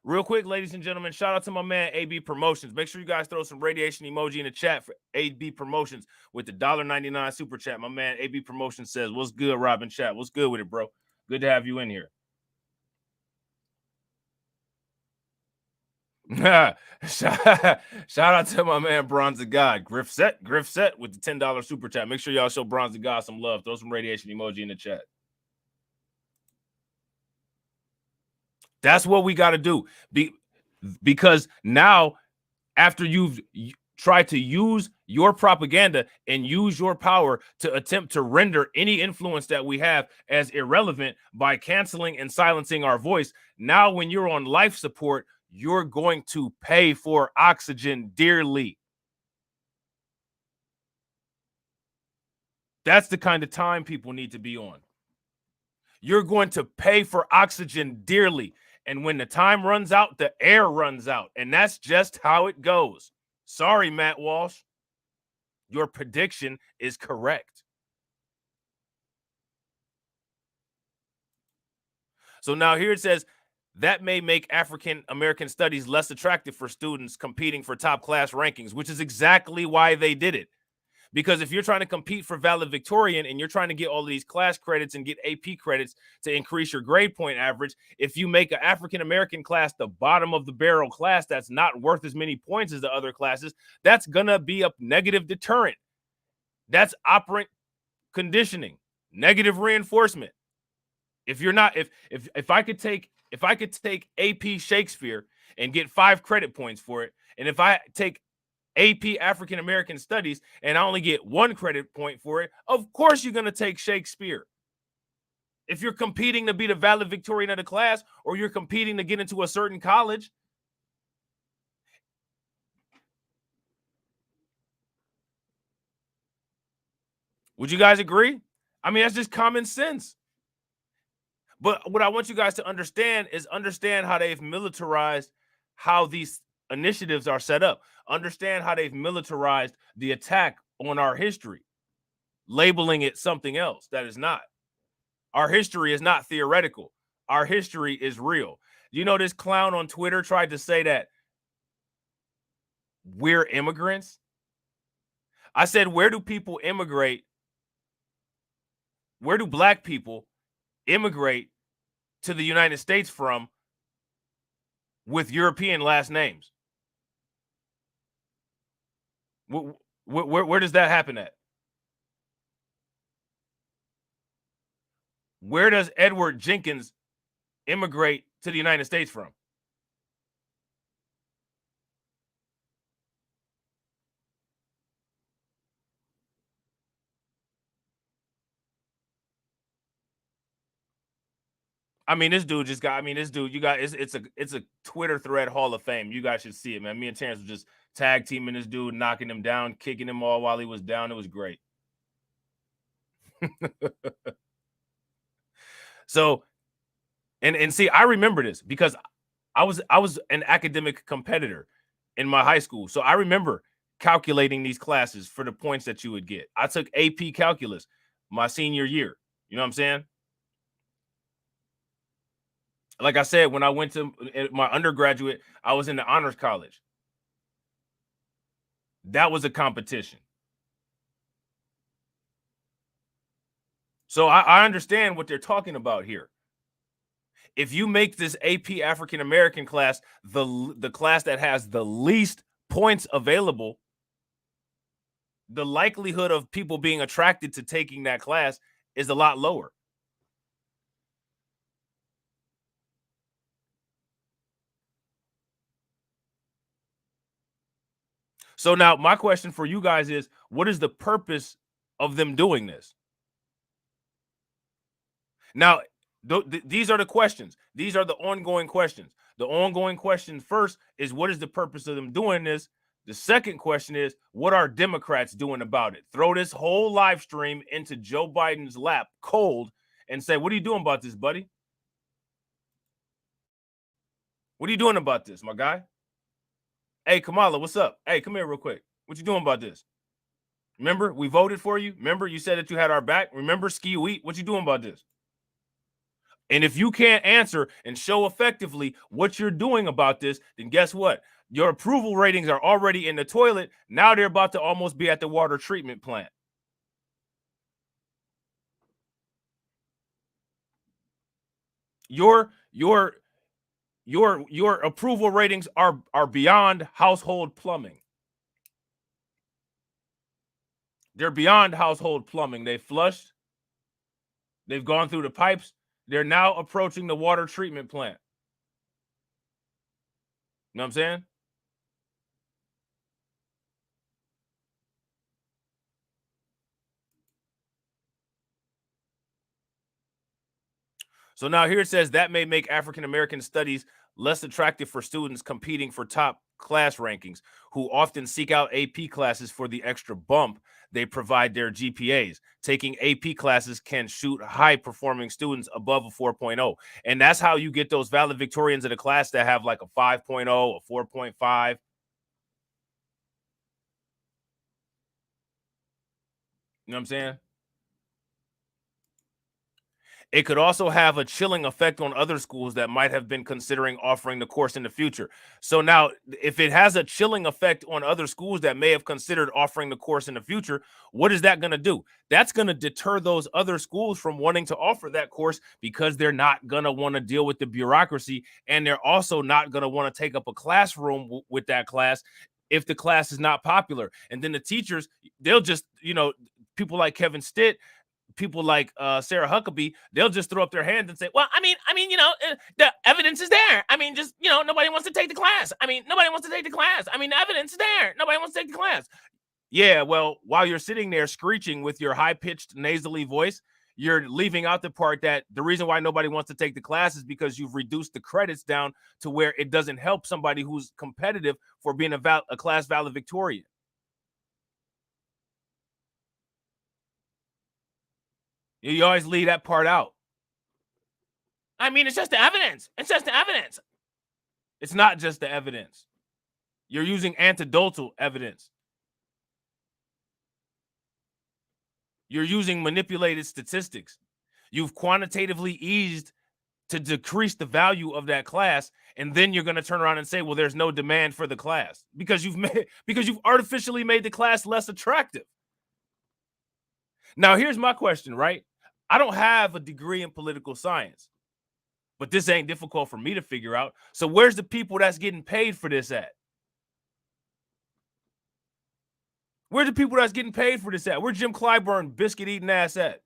Real quick, ladies and gentlemen, shout out to my man AB Promotions. Make sure you guys throw some radiation emoji in the chat for AB Promotions with the $1.99 super chat. My man AB Promotions says, "What's good, Robin chat? What's good with it, bro? Good to have you in here." Shout out to my man Bronze God. Griff Set with the $10 super chat. Make sure y'all show Bronze God some love. Throw some radiation emoji in the chat. That's what we got to do. Because now, after you've tried to use your propaganda and use your power to attempt to render any influence that we have as irrelevant by canceling and silencing our voice, now when you're on life support, you're going to pay for oxygen dearly. That's the kind of time people need to be on. You're going to pay for oxygen dearly. And when the time runs out, the air runs out. And that's just how it goes. Sorry, Matt Walsh. Your prediction is correct. So now here it says, that may make African American studies less attractive for students competing for top class rankings, which is exactly why they did it. Because if you're trying to compete for valedictorian and you're trying to get all of these class credits and get AP credits to increase your grade point average, if you make an African-American class the bottom of the barrel class that's not worth as many points as the other classes, that's going to be a negative deterrent. That's operant conditioning, negative reinforcement. If you're not, if I could take AP Shakespeare and get 5 credit points for it, and if I take AP African American Studies and I only get 1 credit point for it, of course you're going to take Shakespeare. If you're competing to be the valedictorian of the class, or you're competing to get into a certain college. Would you guys agree? I mean, that's just common sense. But what I want you guys to understand is how they've militarized how these initiatives are set up. Understand how they've militarized the attack on our history, labeling it something else that is not. Our history is not theoretical. Our history is real. You know, this clown on Twitter tried to say that we're immigrants. I said, where do people immigrate? Where do black people immigrate to the United States from with European last names? Where does that happen at? Where does Edward Jenkins immigrate to the United States from? I mean, this dude just got. I mean, this dude. You got. It's a Twitter thread Hall of Fame. You guys should see it, man. Me and Terrence were just tag teaming this dude, knocking him down, kicking him all while he was down. It was great. So, and see, I remember this because I was an academic competitor in my high school. So I remember calculating these classes for the points that you would get. I took AP calculus my senior year. You know what I'm saying? Like I said, when I went to my undergraduate, I was in the honors college. That was a competition. So I understand what they're talking about here. If you make this AP African American class the class that has the least points available, the likelihood of people being attracted to taking that class is a lot lower. So now my question for you guys is, what is the purpose of them doing this? Now, these are the questions. These are the ongoing questions. The ongoing question first is, what is the purpose of them doing this? The second question is, what are Democrats doing about it? Throw this whole live stream into Joe Biden's lap cold and say, what are you doing about this, buddy? What are you doing about this, my guy? Hey, Kamala, what's up? Hey, come here real quick. What you doing about this? Remember, we voted for you. Remember, you said that you had our back. Remember, ski wheat. What you doing about this? And if you can't answer and show effectively what you're doing about this, then guess what? Your approval ratings are already in the toilet. Now they're about to almost be at the water treatment plant. Your approval ratings are beyond household plumbing. They're beyond household plumbing. They flushed. They've gone through the pipes. They're now approaching the water treatment plant. You know what I'm saying? So now here it says that may make African American studies less attractive for students competing for top class rankings, who often seek out AP classes for the extra bump they provide their GPAs. Taking AP classes can shoot high-performing students above a 4.0. And that's how you get those valedictorians of the class that have like a 5.0, a 4.5. You know what I'm saying? It could also have a chilling effect on other schools that might have been considering offering the course in the future. So now, if it has a chilling effect on other schools that may have considered offering the course in the future, what is that going to do? That's going to deter those other schools from wanting to offer that course, because they're not going to want to deal with the bureaucracy, and they're also not going to want to take up a classroom with that class if the class is not popular. And then the teachers, they'll just, people like Kevin Stitt, people like Sarah Huckabee, they'll just throw up their hands and say, well, I mean, the evidence is there. I mean, just, nobody wants to take the class. I mean, nobody wants to take the class. I mean, the evidence is there. Nobody wants to take the class. Yeah, well, while you're sitting there screeching with your high-pitched nasally voice, you're leaving out the part that the reason why nobody wants to take the class is because you've reduced the credits down to where it doesn't help somebody who's competitive for being a class valedictorian. You always leave that part out. I mean, it's just the evidence. It's just the evidence. It's not just the evidence. You're using anecdotal evidence. You're using manipulated statistics. You've quantitatively eased to decrease the value of that class, and then you're going to turn around and say, well, there's no demand for the class because you've artificially made the class less attractive. Now, here's my question, right? I don't have a degree in political science, but this ain't difficult for me to figure out. So where's the people that's getting paid for this at? Where's the people that's getting paid for this at? Where's Jim Clyburn biscuit eating ass at?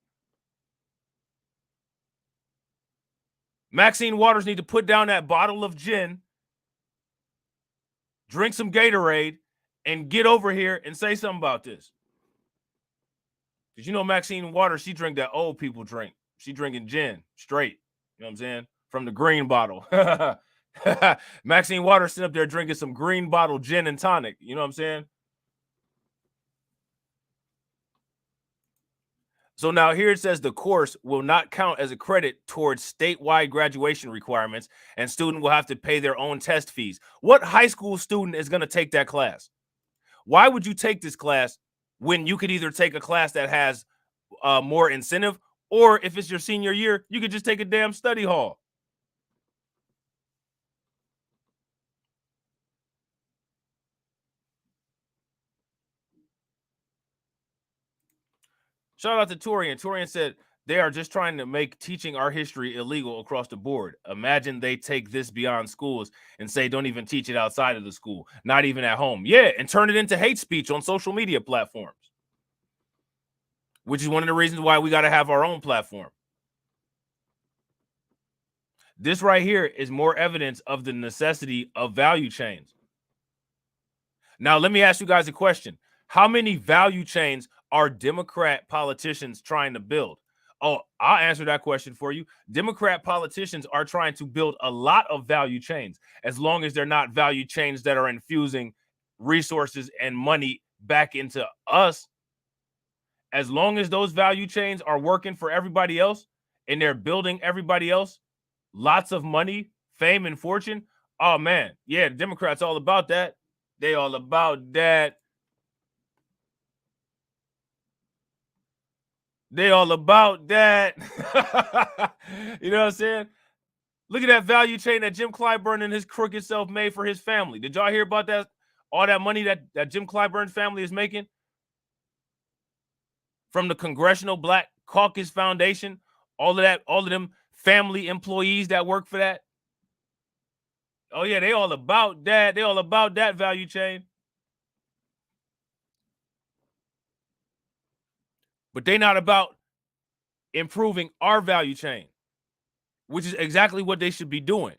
Maxine Waters need to put down that bottle of gin, drink some Gatorade, and get over here and say something about this. Because Maxine Waters, she drink that old people drink. She drinking gin straight. You know what I'm saying? From the green bottle. Maxine Waters sitting up there drinking some green bottle gin and tonic. You know what I'm saying? So now here it says the course will not count as a credit towards statewide graduation requirements, and student will have to pay their own test fees. What high school student is going to take that class? Why would you take this class when you could either take a class that has more incentive, or if it's your senior year, you could just take a damn study hall? Shout out to Torian. Torian said they are just trying to make teaching our history illegal across the board. Imagine they take this beyond schools and say don't even teach it outside of the school, not even at home. Yeah, and turn it into hate speech on social media platforms, which is one of the reasons why we got to have our own platform. This right here is more evidence of the necessity of value chains. Now, let me ask you guys a question. How many value chains are Democrat politicians trying to build? Oh, I'll answer that question for you. Democrat politicians are trying to build a lot of value chains, as long as they're not value chains that are infusing resources and money back into us. As long as those value chains are working for everybody else and they're building everybody else lots of money, fame, and fortune. Oh, man. Yeah, the Democrats all about that. They all about that. They all about that. You know what I'm saying? Look at that value chain that Jim Clyburn and his crooked self made for his family. Did y'all hear about that? All that money that Jim Clyburn's family is making from the Congressional Black Caucus Foundation, all of them family employees that work for that. Oh, yeah, they all about that. They all about that value chain. But they not about improving our value chain, which is exactly what they should be doing.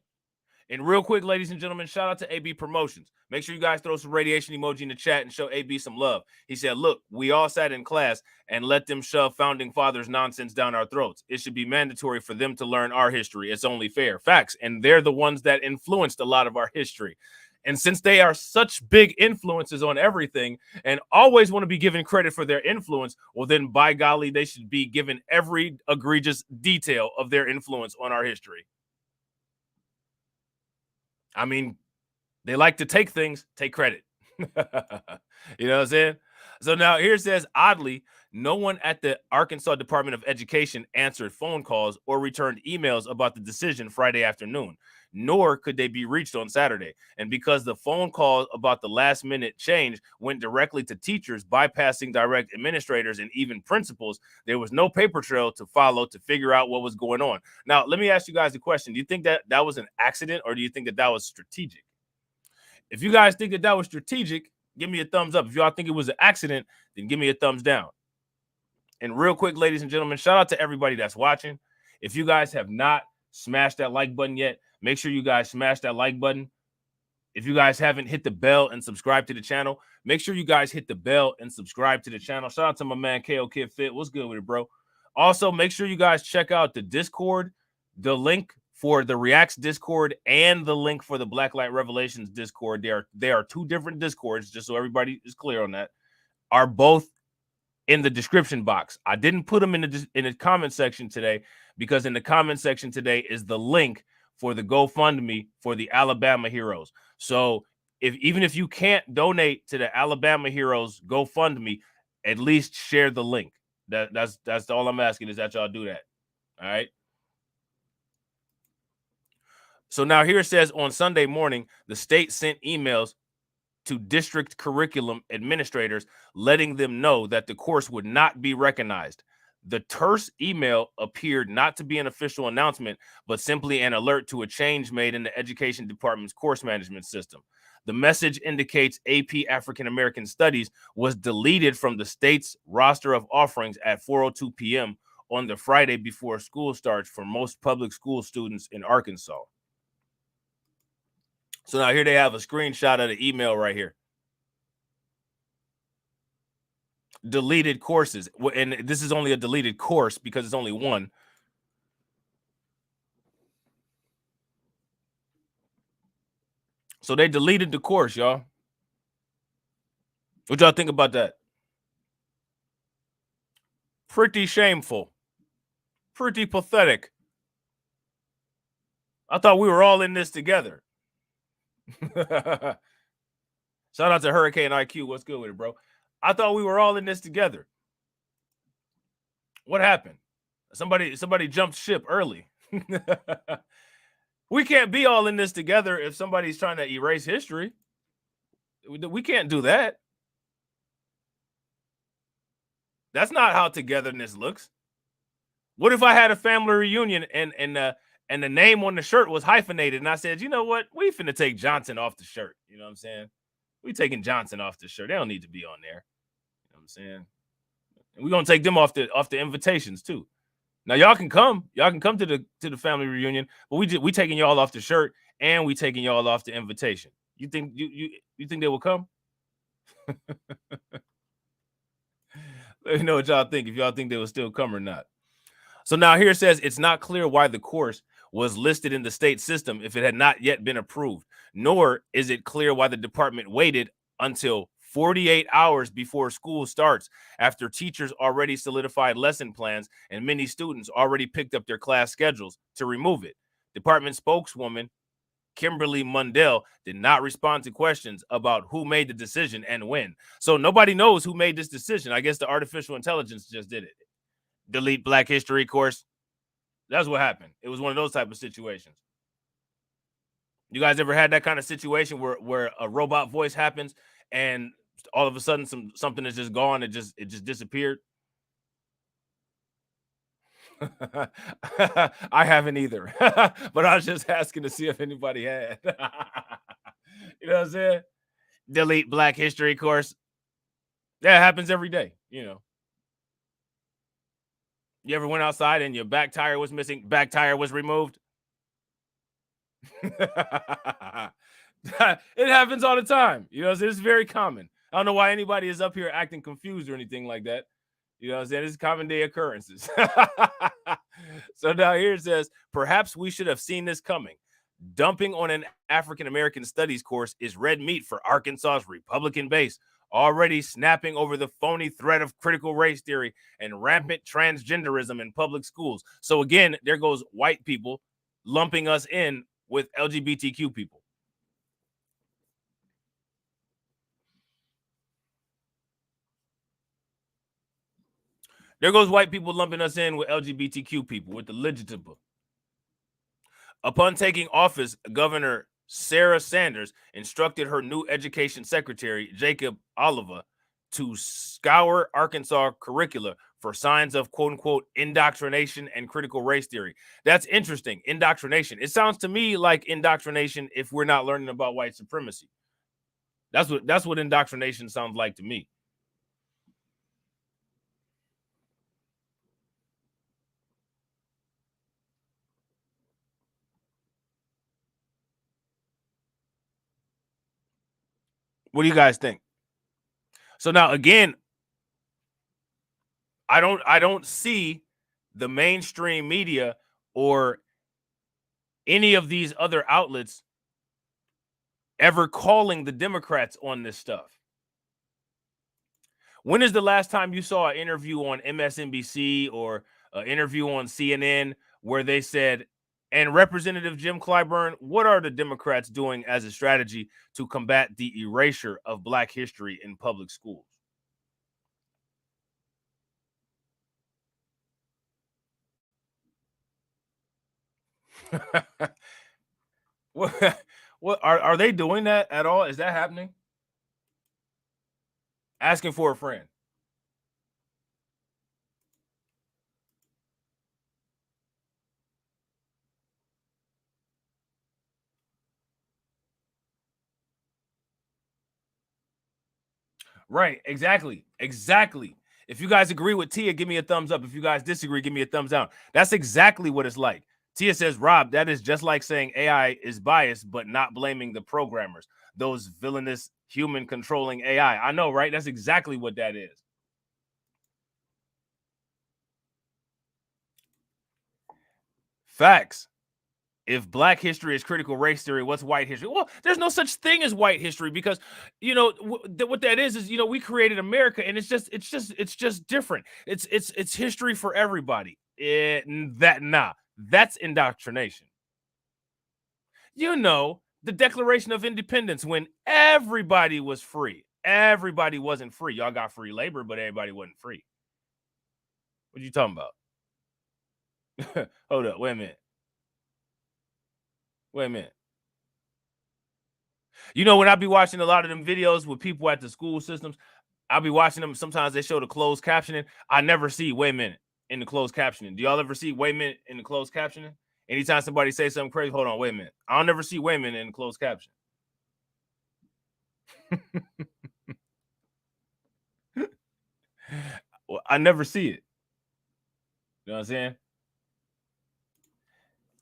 And real quick, ladies and gentlemen, shout out to AB Promotions. Make sure you guys throw some radiation emoji in the chat and show AB some love. He said, look, we all sat in class and let them shove founding fathers nonsense down our throats. It should be mandatory for them to learn our history. It's only fair. Facts. And they're the ones that influenced a lot of our history. And since they are such big influences on everything and always want to be given credit for their influence, well, then by golly, they should be given every egregious detail of their influence on our history. I mean, they like to take things, take credit. You know what I'm saying? So now here it says, oddly, no one at the Arkansas Department of Education answered phone calls or returned emails about the decision Friday afternoon, nor could they be reached on Saturday. And because the phone call about the last minute change went directly to teachers, bypassing direct administrators and even principals, there was no paper trail to follow to figure out what was going on. Now, let me ask you guys a question. Do you think that that was an accident, or do you think that that was strategic? If you guys think that that was strategic, give me a thumbs up. If y'all think it was an accident, then give me a thumbs down. And real quick, ladies and gentlemen, shout out to everybody that's watching. If you guys have not smashed that like button yet, make sure you guys smash that like button. If you guys haven't hit the bell and subscribe to the channel, make sure you guys hit the bell and subscribe to the channel. Shout out to my man, KO Kid Fit. What's good with it, bro? Also, make sure you guys check out the Discord, the link for the Reacts Discord and the link for the Blacklight Revelations Discord. They are two different Discords, just so everybody is clear on that, are both in the description box. I didn't put them in the comment section today because in the comment section today is the link for the GoFundMe for the Alabama Heroes. So even if you can't donate to the Alabama Heroes GoFundMe, at least share the link. That's all I'm asking, is that y'all do that. All right. So now here it says, on Sunday morning, the state sent emails to district curriculum administrators letting them know that the course would not be recognized. The terse email appeared not to be an official announcement, but simply an alert to a change made in the education department's course management system. The message indicates AP African American Studies was deleted from the state's roster of offerings at 4:02 p.m. on the Friday before school starts for most public school students in Arkansas. So now here they have a screenshot of the email right here. Deleted courses. And this is only a deleted course because it's only one. So they deleted the course, y'all. What y'all think about that? Pretty shameful. Pretty pathetic. I thought we were all in this together. Shout out to Hurricane IQ. What's good with it, bro? I thought we were all in this together. What happened? Somebody jumped ship early. We can't be all in this together if somebody's trying to erase history. We can't do that. That's not how togetherness looks. What if I had a family reunion and the name on the shirt was hyphenated and I said, you know what? We finna take Johnson off the shirt. You know what I'm saying? We taking Johnson off the shirt. They don't need to be on there. You know what I'm saying? And we're gonna take them off the invitations too. Now y'all can come to the family reunion, but we taking y'all off the shirt and we taking y'all off the invitation. You think you think they will come? Let me know what y'all think, if y'all think they will still come or not. So now here it says it's not clear why the course was listed in the state system if it had not yet been approved, nor is it clear why the department waited until 48 hours before school starts after teachers already solidified lesson plans and many students already picked up their class schedules to remove it. Department spokeswoman Kimberly Mundell did not respond to questions about who made the decision and when. So nobody knows who made this decision. I guess the artificial intelligence just did it. Delete Black History course. That's what happened. It was one of those type of situations. You guys ever had that kind of situation where a robot voice happens and all of a sudden something is just gone? It just disappeared. I haven't either, but I was just asking to see if anybody had. You know what I'm saying? Delete Black History course. That happens every day, you know. You ever went outside and your back tire was missing? Back tire was removed. It happens all the time. You know, it's very common. I don't know why anybody is up here acting confused or anything like that. You know what I'm saying? It's common day occurrences. So now here it says, perhaps we should have seen this coming. Dumping on an African-American studies course is red meat for Arkansas's Republican base, already snapping over the phony threat of critical race theory and rampant transgenderism in public schools. So again, there goes white people lumping us in with LGBTQ people. There goes white people lumping us in with LGBTQ people, with the legitimate. Upon taking office, Governor Sarah Sanders instructed her new education secretary, Jacob Oliver, to scour Arkansas curricula for signs of quote unquote indoctrination and critical race theory. That's interesting. Indoctrination. It sounds to me like indoctrination if we're not learning about white supremacy. That's what indoctrination sounds like to me. What do you guys think? So now again, I don't see the mainstream media or any of these other outlets ever calling the Democrats on this stuff. When is the last time you saw an interview on MSNBC or an interview on CNN where they said, and Representative Jim Clyburn, what are the Democrats doing as a strategy to combat the erasure of Black history in public schools? What are they doing that at all? Is that happening? Asking for a friend. Right, exactly. If you guys agree with Tia, give me a thumbs up. If you guys disagree, give me a thumbs down. That's exactly what it's like. Tia says, Rob, that is just like saying AI is biased, but not blaming the programmers. Those villainous human controlling AI. I know, right? That's exactly what that is. Facts. if black history is critical race theory, what's white history? Well, there's no such thing as white history because, you know, what that is, you know, we created America and it's just different. It's history for everybody. That's indoctrination. You know, the Declaration of Independence, when everybody was free, everybody wasn't free. Y'all got free labor, but everybody wasn't free. What you talking about? Hold up, wait a minute. Wait a minute. You know, when I be watching a lot of them videos with people at the school systems, I'll be watching them. Sometimes they show the closed captioning. I never see, wait a minute, in the closed captioning. Do y'all ever see, wait a minute, in the closed captioning? Anytime somebody says something crazy, hold on, wait a minute. I'll never see, wait a minute, in the closed caption. Well, I never see it. You know what I'm saying?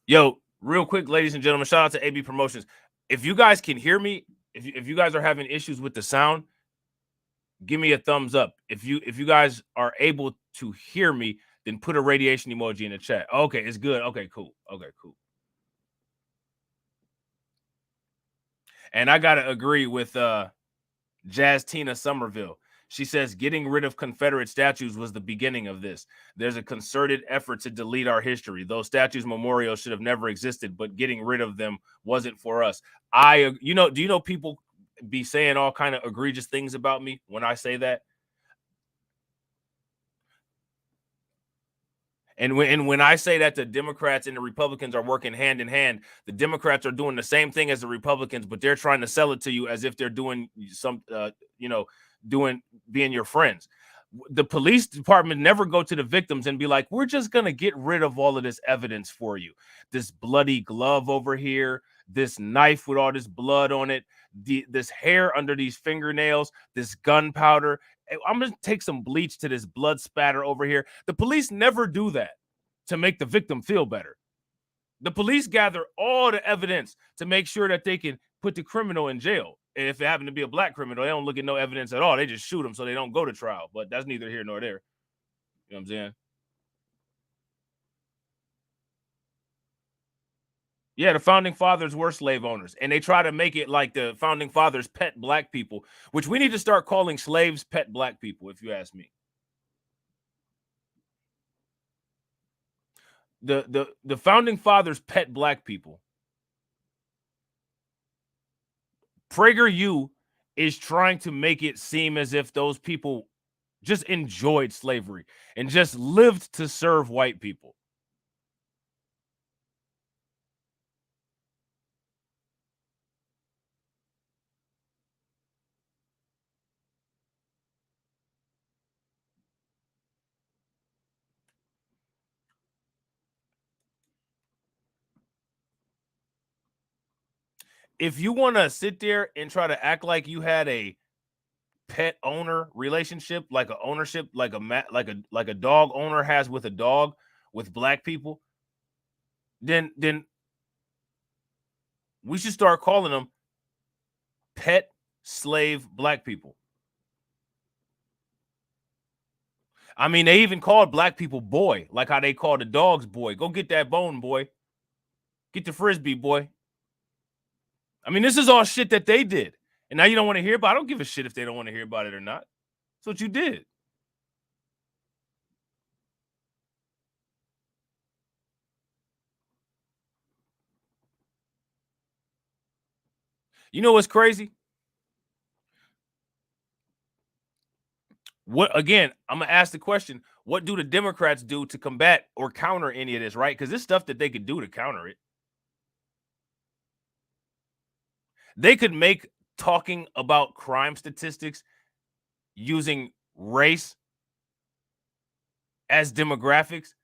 Yo, real quick, ladies and gentlemen, shout out to AB Promotions. If you guys can hear me, if you guys are having issues with the sound, give me a thumbs up. If you guys are able to hear me, then put a radiation emoji in the chat. Okay, it's good. Okay, cool. Okay, cool. And I gotta agree with Jazz Tina Somerville. She says getting rid of Confederate statues was the beginning of this. There's a concerted effort to delete our history. Those statues memorials should have never existed, but getting rid of them wasn't for us. Do you know people be saying all kind of egregious things about me when I say that? And when I say that the Democrats and the Republicans are working hand in hand, the Democrats are doing the same thing as the Republicans, but they're trying to sell it to you as if they're doing some, being your friends. The police department never go to the victims and be like, we're just going to get rid of all of this evidence for you. This bloody glove over here, this knife with all this blood on it, this hair under these fingernails, this gunpowder. I'm going to take some bleach to this blood spatter over here. The police never do that to make the victim feel better. The police gather all the evidence to make sure that they can put the criminal in jail. And if it happened to be a black criminal, they don't look at no evidence at all. They just shoot them so they don't go to trial. But that's neither here nor there. You know what I'm saying? Yeah, the founding fathers were slave owners, and they try to make it like the founding fathers pet black people, which we need to start calling slaves pet black people, if you ask me. The founding fathers pet black people. PragerU is trying to make it seem as if those people just enjoyed slavery and just lived to serve white people. If you want to sit there and try to act like you had a pet owner relationship, like a ownership, like a dog owner has with a dog with black people, then we should start calling them pet slave black people. I mean, they even called black people boy, like how they call the dogs boy. Go get that bone, boy. Get the frisbee, boy. I mean, this is all shit that they did. And now you don't want to hear about it. I don't give a shit if they don't want to hear about it or not. That's what you did. You know what's crazy? Again, I'm going to ask the question, what do the Democrats do to combat or counter any of this, right? Because there's stuff that they could do to counter it. They could make talking about crime statistics using race as demographics.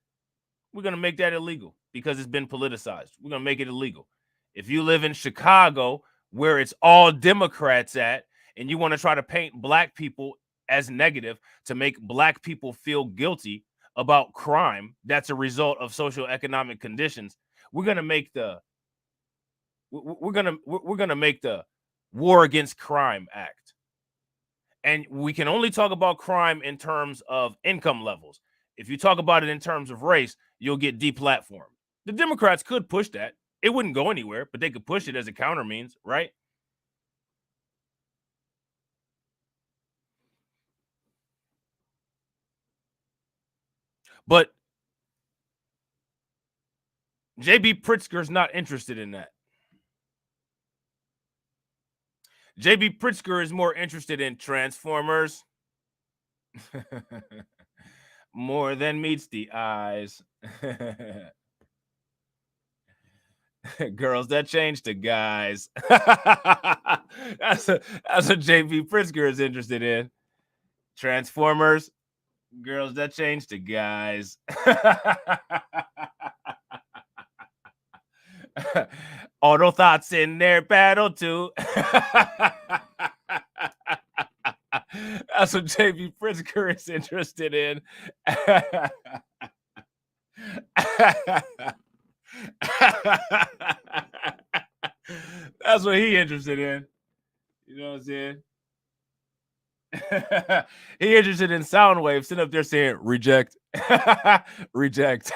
We're going to make that illegal because it's been politicized. We're going to make it illegal. If you live in Chicago, where it's all Democrats at, and you want to try to paint black people as negative to make black people feel guilty about crime that's a result of social economic conditions, we're going to make the War Against Crime Act. And we can only talk about crime in terms of income levels. If you talk about it in terms of race, you'll get deplatformed. The Democrats could push that. It wouldn't go anywhere, but they could push it as a counter means, right? But J.B. Pritzker's not interested in that. J.B. Pritzker is more interested in Transformers. More than meets the eyes. Girls that change to guys. That's what J.B. Pritzker is interested in. Transformers. Girls that change to guys. Auto thoughts in their battle too. That's what J.B. Pritzker is interested in. That's what he interested in. You know what I'm saying? He interested in sound waves, sitting up there saying reject, reject,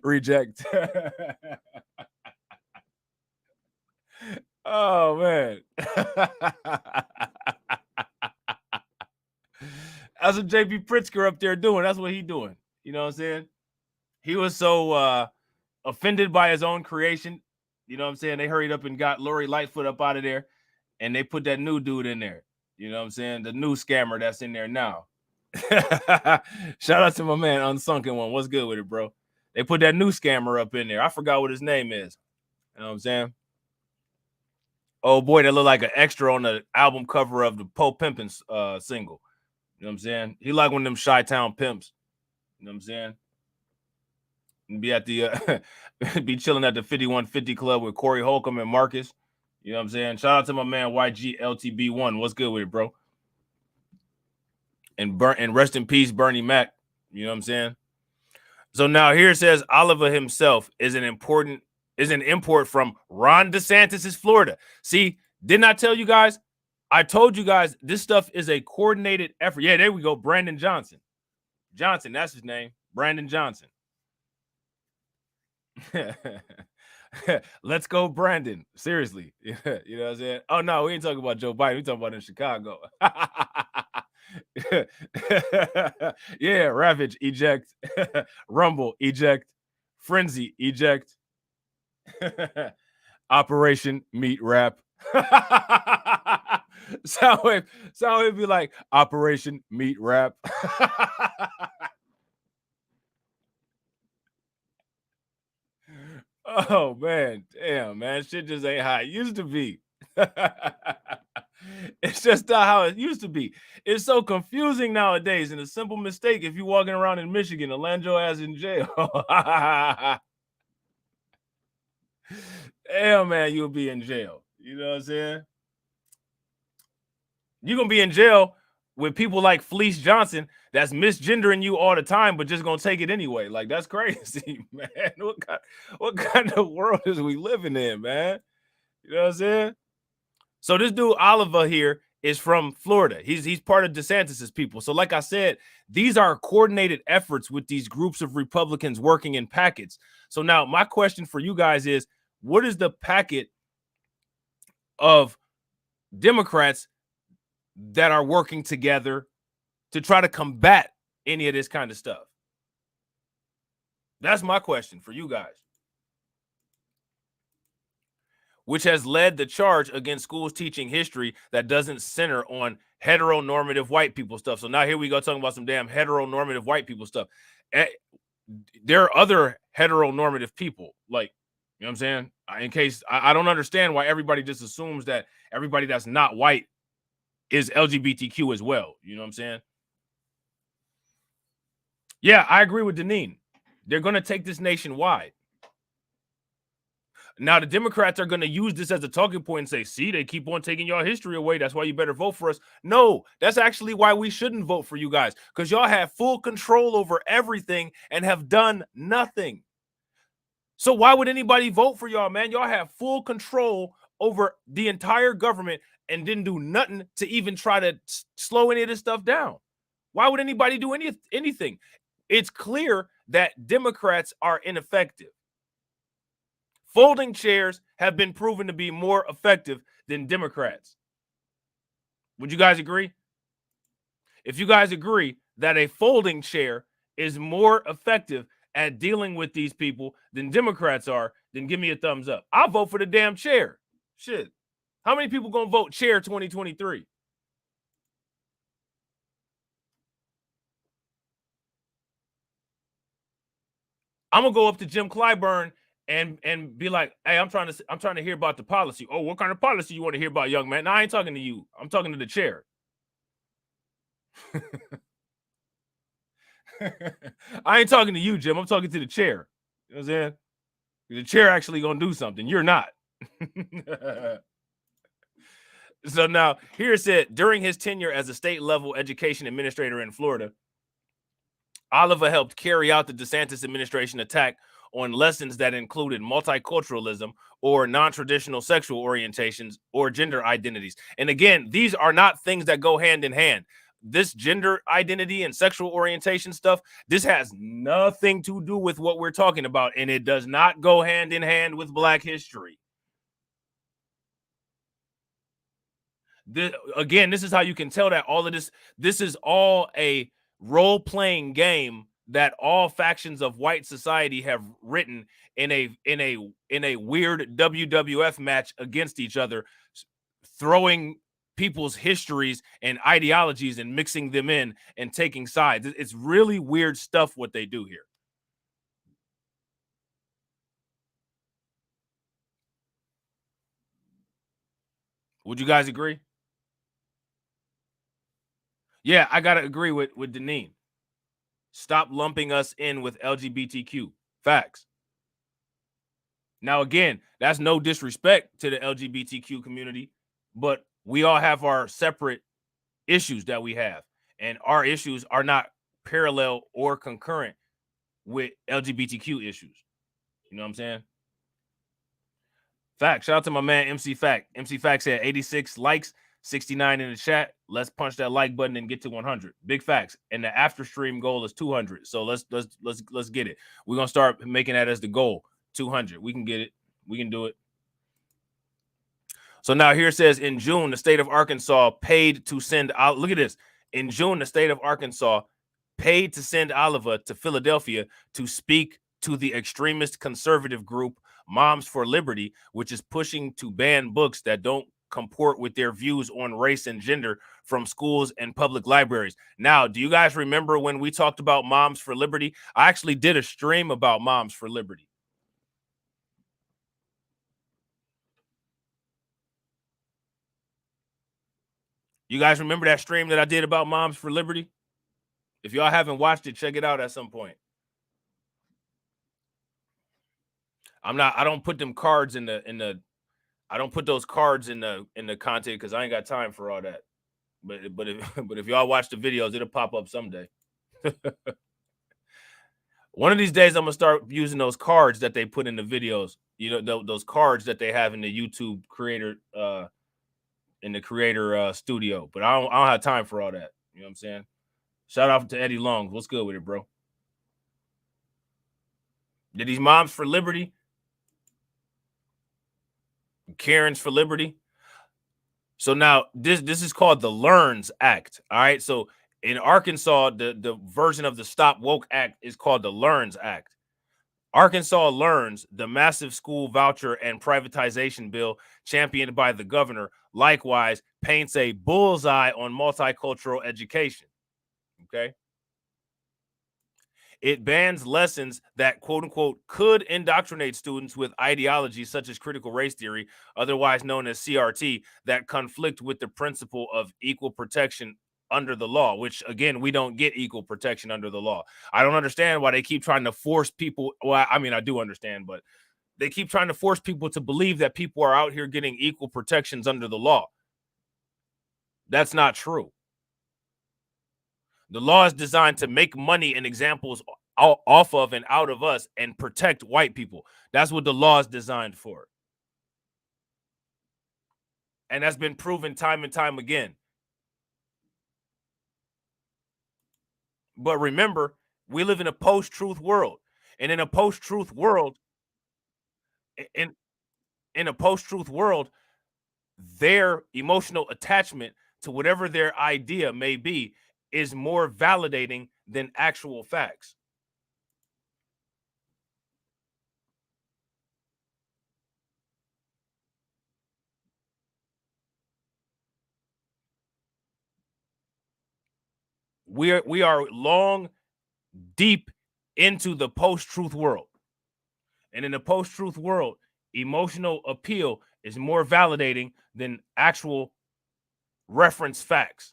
reject. Oh man. That's what J.B. Pritzker up there doing. That's what he doing. You know what I'm saying? He was so offended by his own creation. You know what I'm saying? They hurried up and got Lori Lightfoot up out of there, and they put that new dude in there. You know what I'm saying? The new scammer that's in there now. Shout out to my man, Unsunken One. What's good with it, bro? They put that new scammer up in there. I forgot what his name is. You know what I'm saying? Oh, boy, that looked like an extra on the album cover of the Poe Pimpin' single. You know what I'm saying? He like one of them Chi-Town pimps. You know what I'm saying? And be at the be chilling at the 5150 Club with Corey Holcomb and Marcus. You know what I'm saying? Shout out to my man YGLTB1. What's good with it, bro? And rest in peace, Bernie Mac. You know what I'm saying? So now here it says Oliver himself is an import from Ron DeSantis' Florida. See, didn't I tell you guys? I told you guys this stuff is a coordinated effort. Yeah, there we go. Brandon Johnson. Johnson, that's his name. Brandon Johnson. Let's go, Brandon. Seriously. You know what I'm saying? Oh, no, we ain't talking about Joe Biden. We talking about in Chicago. Yeah, Ravage, eject. Rumble, eject. Frenzy, eject. Operation Meat Wrap. Soundwave be like Operation Meat Wrap. Oh man, damn man, shit just ain't how it used to be. It's just not how it used to be. It's so confusing nowadays, and a simple mistake if you're walking around in Michigan and land your ass in jail. Damn man, you'll be in jail. You know what I'm saying? You're gonna be in jail with people like Fleece Johnson that's misgendering you all the time, but just gonna take it anyway. Like, that's crazy, man. What kind of world is we living in, man? You know what I'm saying? So this dude Oliver here is from Florida. He's part of DeSantis's people. So like I said, these are coordinated efforts with these groups of Republicans working in packets. So now my question for you guys is, what is the packet of Democrats that are working together to try to combat any of this kind of stuff? That's my question for you guys. Which has led the charge against schools teaching history that doesn't center on heteronormative white people stuff. So now here we go talking about some damn heteronormative white people stuff. There are other heteronormative people, like, you know what I'm saying? In case I don't understand why everybody just assumes that everybody that's not white is LGBTQ as well. You know what I'm saying? Yeah, I agree with Deneen. They're going to take this nationwide. Now, the Democrats are going to use this as a talking point and say, see, they keep on taking y'all history away. That's why you better vote for us. No, that's actually why we shouldn't vote for you guys, because y'all have full control over everything and have done nothing. So why would anybody vote for y'all, man? Y'all have full control over the entire government and didn't do nothing to even try to slow any of this stuff down. Why would anybody do anything? It's clear that Democrats are ineffective. Folding chairs have been proven to be more effective than Democrats. Would you guys agree? If you guys agree that a folding chair is more effective at dealing with these people than Democrats are, then give me a thumbs up. I'll vote for the damn chair. Shit. How many people gonna vote chair 2023? I'm gonna go up to Jim Clyburn and be like, hey, I'm trying to hear about the policy. Oh, what kind of policy you want to hear about, young man? No, I ain't talking to you. I'm talking to the chair. I ain't talking to you, Jim. I'm talking to the chair. You know what I'm saying? The chair actually gonna do something. You're not. So now, here it said, during his tenure as a state-level education administrator in Florida, Oliver helped carry out the DeSantis administration attack on lessons that included multiculturalism or non-traditional sexual orientations or gender identities. And again, these are not things that go hand in hand. This gender identity and sexual orientation stuff, this has nothing to do with what we're talking about, and it does not go hand in hand with Black history. Again, this is how you can tell that all of this is all a role-playing game that all factions of white society have written in a weird WWF match against each other, throwing people's histories and ideologies and mixing them in and taking sides. It's really weird stuff what they do here. Would you guys agree? Yeah, I gotta agree with Deneen. Stop lumping us in with LGBTQ. Facts. Now, again, that's no disrespect to the LGBTQ community, but we all have our separate issues that we have, and our issues are not parallel or concurrent with LGBTQ issues. You know what I'm saying? Fact. Shout out to my man MC Fact. MC Fact said 86 likes, 69 in the chat. Let's punch that like button and get to 100. Big facts. And the after stream goal is 200. So let's get it. We're gonna start making that as the goal. 200. We can get it. We can do it. So now here it says, in June, the state of Arkansas paid to send out. Look at this. In June, the state of Arkansas paid to send Oliver to Philadelphia to speak to the extremist conservative group Moms for Liberty, which is pushing to ban books that don't comport with their views on race and gender from schools and public libraries. Now, do you guys remember when we talked about Moms for Liberty? I actually did a stream about Moms for Liberty. You guys remember that stream that I did about Moms for Liberty? If y'all haven't watched it, check it out at some point. I don't put them cards in the I don't put those cards in the content because I ain't got time for all that. But if y'all watch the videos, it'll pop up someday. One of these days, I'm gonna start using those cards that they put in the videos. You know, those cards that they have in the YouTube creator studio. But I don't have time for all that. You know what I'm saying? Shout out to Eddie Long. What's good with it, bro? Did these Moms for Liberty? Karens for Liberty. So now this is called the LEARNS Act. All right. So in Arkansas, the version of the Stop Woke Act is called the LEARNS Act. Arkansas Learns, the massive school voucher and privatization bill championed by the governor, likewise paints a bullseye on multicultural education. Okay. It bans lessons that, quote unquote, could indoctrinate students with ideologies such as critical race theory, otherwise known as CRT, that conflict with the principle of equal protection under the law, which, again, we don't get equal protection under the law. I don't understand why they keep trying to force people. Well, I mean, I do understand, but they keep trying to force people to believe that people are out here getting equal protections under the law. That's not true. The law is designed to make money and examples off of and out of us and protect white people. That's what the law is designed for. And that's been proven time and time again. But remember, we live in a post-truth world. And in a post-truth world, in a post-truth world, their emotional attachment to whatever their idea may be is more validating than actual facts. We are long deep into the post-truth world. And in the post-truth world, emotional appeal is more validating than actual reference facts.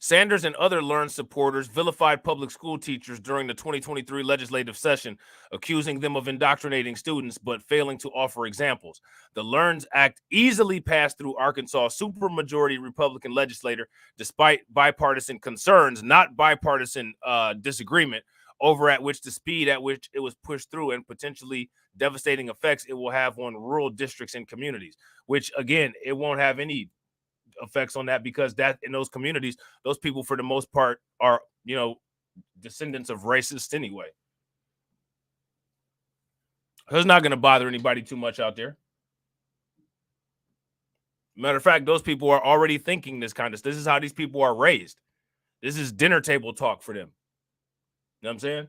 Sanders and other Learn supporters vilified public school teachers during the 2023 legislative session, accusing them of indoctrinating students but failing to offer examples. The Learns Act easily passed through Arkansas' supermajority Republican legislature despite bipartisan concerns, not bipartisan disagreement, over at which the speed at which it was pushed through and potentially devastating effects it will have on rural districts and communities, which, again, it won't have any effects on that because that in those communities, those people for the most part are, descendants of racists anyway. It's not going to bother anybody too much out there. Matter of fact, those people are already thinking this kind of stuff. This is how these people are raised. This is dinner table talk for them. You know what I'm saying?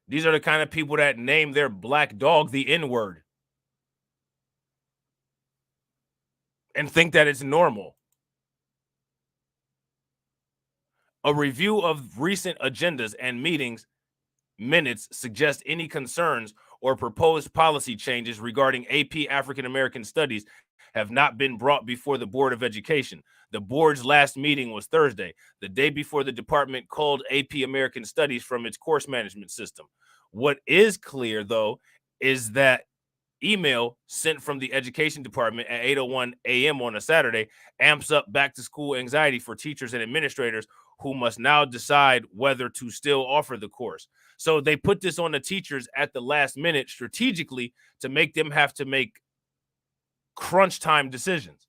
These are the kind of people that name their black dog the N-word and think that it's normal. A review of recent agendas and meetings minutes suggest any concerns or proposed policy changes regarding AP African American Studies have not been brought before the Board of Education. The board's last meeting was Thursday, the day before the department culled AP American Studies from its course management system. What is clear, though, is that email sent from the education department at 8:01 a.m. on a Saturday amps up back to school anxiety for teachers and administrators who must now decide whether to still offer the course. So they put this on the teachers at the last minute strategically to make them have to make crunch time decisions.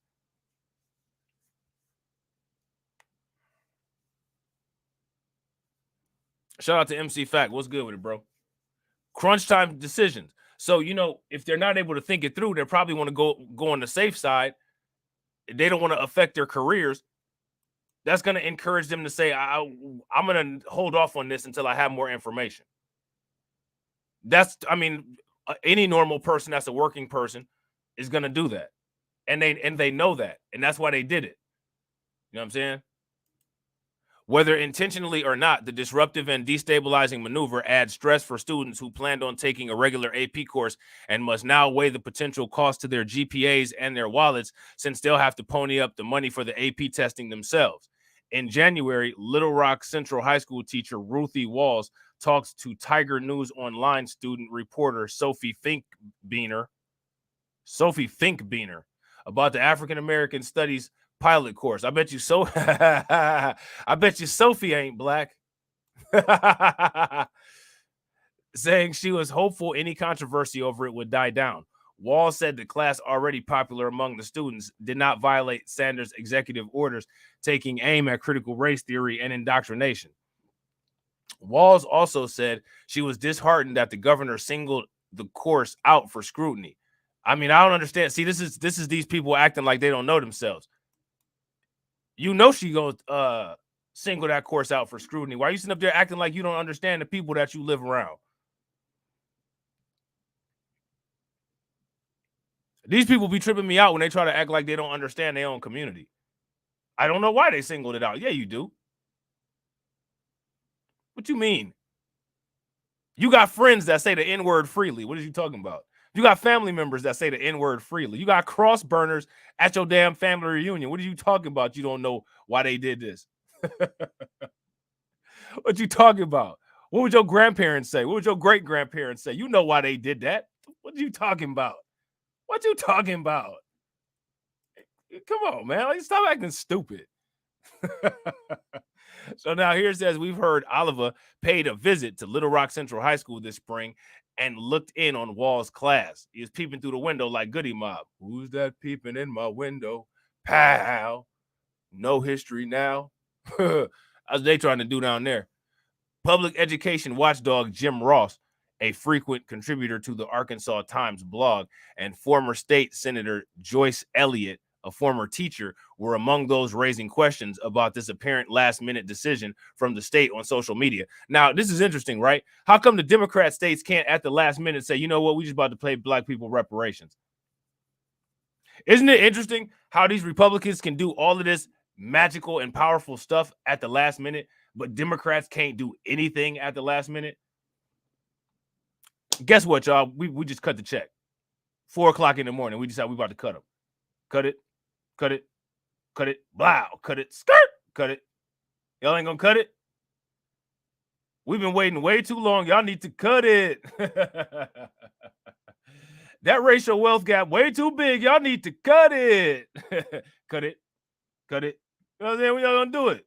Shout out to MC Fact. What's good with it, bro? Crunch time decisions. So, if they're not able to think it through, they probably want to go on the safe side. They don't want to affect their careers. That's going to encourage them to say, I'm going to hold off on this until I have more information. Any normal person that's a working person is going to do that. And they know that. And that's why they did it. You know what I'm saying? Whether intentionally or not, the disruptive and destabilizing maneuver adds stress for students who planned on taking a regular AP course and must now weigh the potential cost to their GPAs and their wallets, since they'll have to pony up the money for the AP testing themselves. In January, Little Rock Central High School teacher Ruthie Walls talks to Tiger News Online student reporter Sophie Finkbeiner about the African American Studies pilot course. I bet you Sophie ain't black. Saying she was hopeful any controversy over it would die down. Wall said the class, already popular among the students, did not violate Sanders' executive orders taking aim at critical race theory and indoctrination. Walls also said she was disheartened that the governor singled the course out for scrutiny. I don't understand. See, this is these people acting like they don't know themselves. She gonna single that course out for scrutiny. Why are you sitting up there acting like you don't understand the people that you live around? These people be tripping me out when they try to act like they don't understand their own community. I don't know why they singled it out. Yeah, you do. What you mean? You got friends that say the N-word freely. What are you talking about? You got family members that say the N-word freely. You got cross burners at your damn family reunion. What are you talking about? You don't know why they did this. What you talking about? What would your grandparents say? What would your great-grandparents say? You know why they did that. What are you talking about? What you talking about? Come on, man. Stop acting stupid. So now here it says, we've heard Oliver paid a visit to Little Rock Central High School this spring and looked in on Wall's class. He was peeping through the window like Goody Mob. Who's that peeping in my window? Pow. No history now. How's they trying to do down there? Public education watchdog Jim Ross, a frequent contributor to the Arkansas Times blog, and former state senator Joyce Elliott, a former teacher, were among those raising questions about this apparent last-minute decision from the state on social media. Now, this is interesting, right? How come the Democrat states can't at the last minute say, you know what, we just about to pay black people reparations? Isn't it interesting how these Republicans can do all of this magical and powerful stuff at the last minute, but Democrats can't do anything at the last minute? Guess what, y'all? We just cut the check. 4 o'clock in the morning. We decided we about to cut them. Cut it. Cut it. Cut it. Blow. Cut it. Skirt. Cut it. Y'all ain't gonna cut it? We've been waiting way too long. Y'all need to cut it. That racial wealth gap way too big. Y'all need to cut it. Cut it. Cut it. You know what I'm saying? We all gonna do it.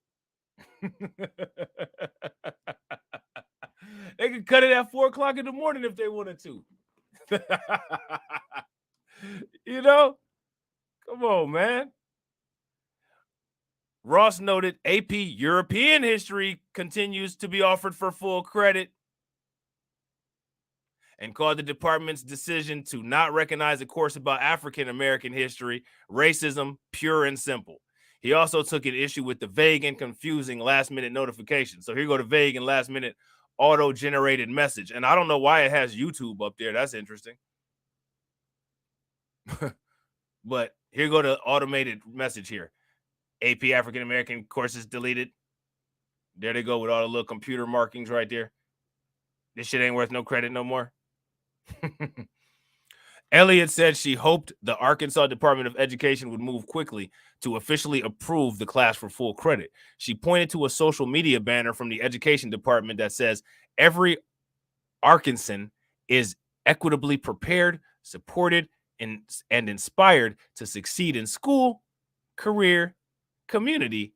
They could cut it at 4 o'clock in the morning if they wanted to. You know? Come on, man. Ross noted AP European history continues to be offered for full credit and called the department's decision to not recognize a course about African American history racism, pure and simple. He also took an issue with the vague and confusing last-minute notification. So here you go, the vague and last-minute auto-generated message. And I don't know why it has YouTube up there. That's interesting. But here go the automated message here. AP African American courses deleted. There they go with all the little computer markings right there. This shit ain't worth no credit no more. Elliott said she hoped the Arkansas Department of Education would move quickly to officially approve the class for full credit. She pointed to a social media banner from the education department that says, every Arkansan is equitably prepared, supported, and inspired to succeed in school, career, community,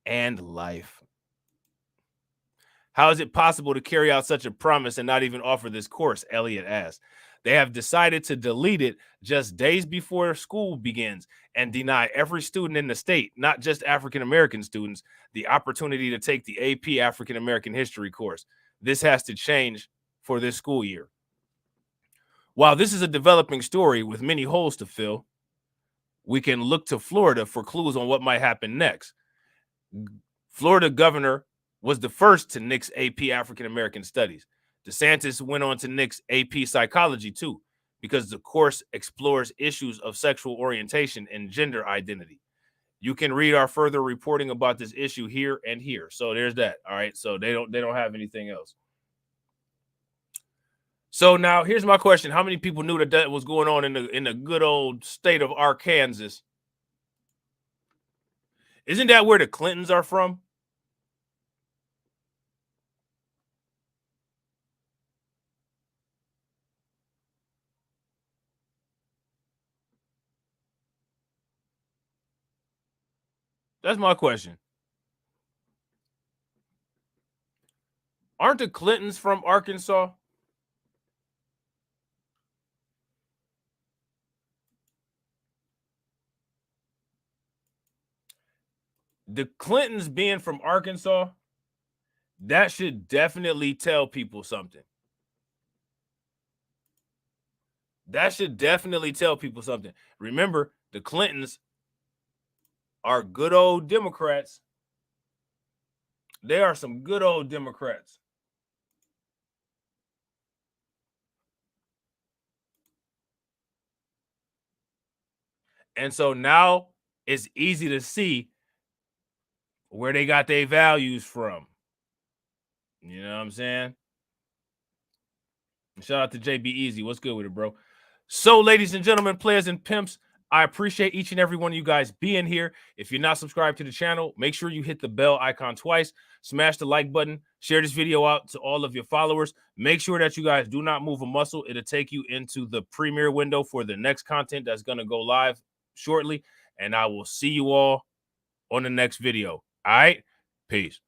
and life. How is it possible to carry out such a promise and not even offer this course? Elliott asked. They have decided to delete it just days before school begins and deny every student in the state, not just African-American students, the opportunity to take the AP African-American history course. This has to change for this school year. While this is a developing story with many holes to fill, we can look to Florida for clues on what might happen next. Florida governor was the first to nix AP African-American studies. DeSantis went on to nix AP psychology too, because the course explores issues of sexual orientation and gender identity. You can read our further reporting about this issue here and here. So there's that. All right. So they don't have anything else. So now here's my question. How many people knew that was going on in the good old state of Arkansas? Isn't that where the Clintons are from? That's my question. Aren't the Clintons from Arkansas? The Clintons being from Arkansas, that should definitely tell people something. That should definitely tell people something. Remember, the Clintons are good old Democrats. They are some good old Democrats. And so now it's easy to see where they got their values from. You know what I'm saying? Shout out to JB Easy. What's good with it, bro? So, ladies and gentlemen, players and pimps, I appreciate each and every one of you guys being here. If you're not subscribed to the channel, make sure you hit the bell icon twice. Smash the like button. Share this video out to all of your followers. Make sure that you guys do not move a muscle. It'll take you into the premiere window for the next content that's going to go live shortly. And I will see you all on the next video. All right? Peace.